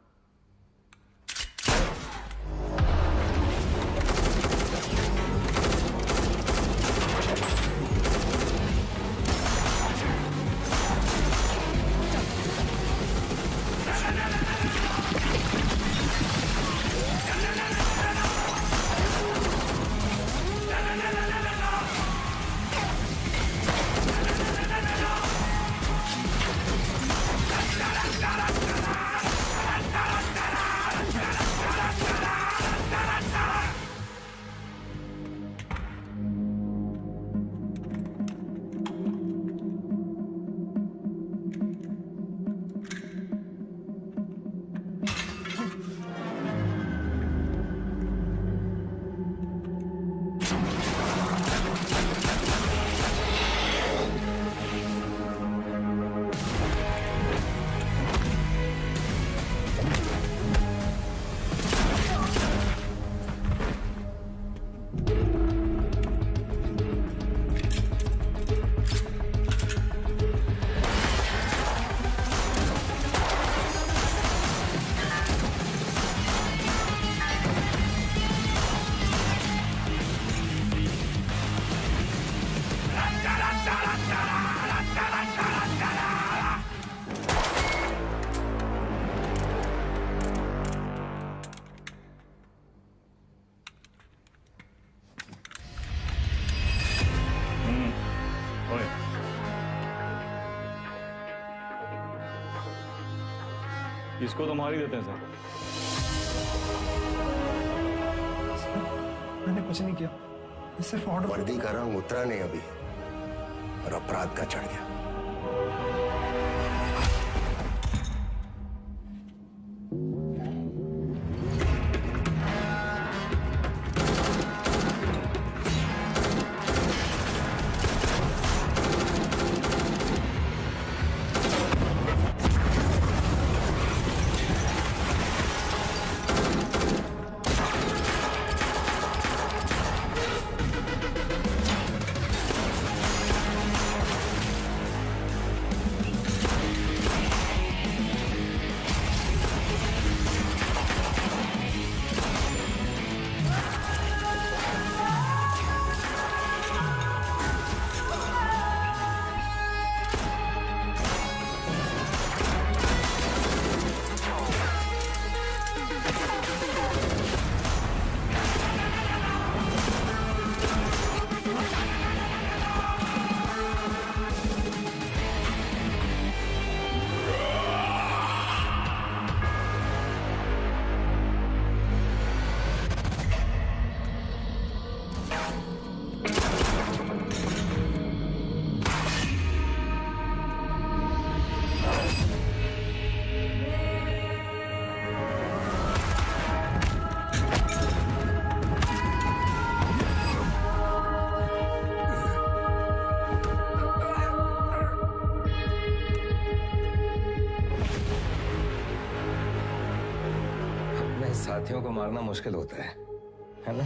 इसको तो मार ही देते हैं सर। मैंने कुछ नहीं किया, सिर्फ ऑर्डर। वर्दी का रंग उतरा नहीं अभी और अपराध का चढ़ गया। साथियों को मारना मुश्किल होता है ना?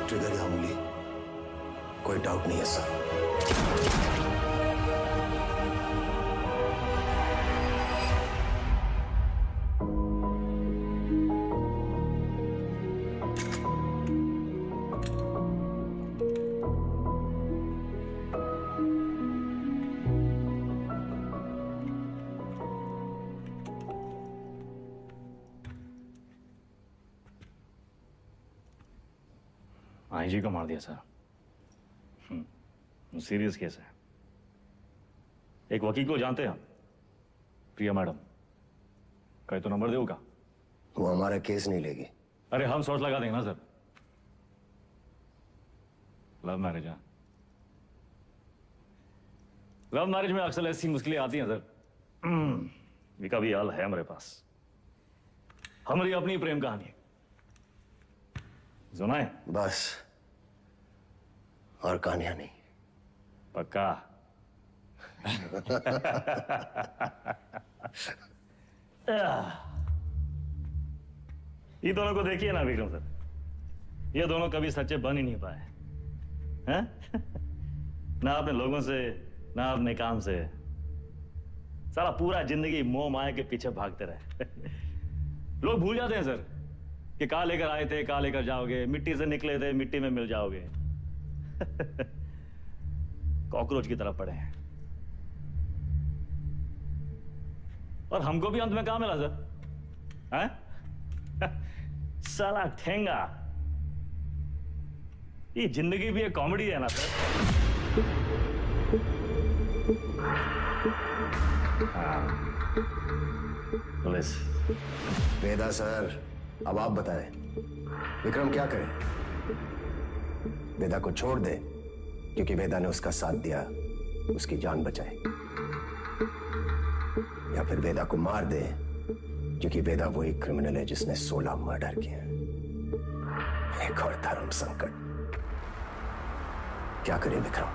ट्रिगर या उंगली, कोई डाउट नहीं है सर। आईजी को मार दिया सर। सीरियस केस है। एक वकील को जानते हैं हम, प्रिया मैडम। कहे तो नंबर देगा। वो हमारा केस नहीं लेगी। अरे हम सोच लगा देंगे ना सर। लव मैरिज है। लव मैरिज में अक्सर ऐसी मुश्किलें आती हैं सर। विका भी हाल है हमारे पास। हमारी अपनी प्रेम कहानी सुनाए बस, और कहानियां नहीं। पक्का? ये दोनों को देखिए ना विक्रम सर, ये दोनों कभी सच्चे बन ही नहीं पाए हैं? ना अपने लोगों से, ना अपने काम से। सारा पूरा जिंदगी मोह माया के पीछे भागते रहे। लोग भूल जाते हैं सर कि कहां लेकर आए थे, कहां लेकर जाओगे, मिट्टी से निकले थे, मिट्टी में मिल जाओगे। कॉकरोच की तरफ पड़े हैं। और हमको भी अंत में कहां मिला सर? हैं? साला ठेंगा। ये जिंदगी भी एक कॉमेडी है ना सर। पुलिस। वेदा सर, अब आप बताएं, विक्रम क्या करे? वेदा को छोड़ दे क्योंकि वेदा ने उसका साथ दिया, उसकी जान बचाई, या फिर वेदा को मार दे क्योंकि वेदा वही क्रिमिनल है जिसने 16 मर्डर किए। एक और धर्म संकट। क्या करे विक्रम?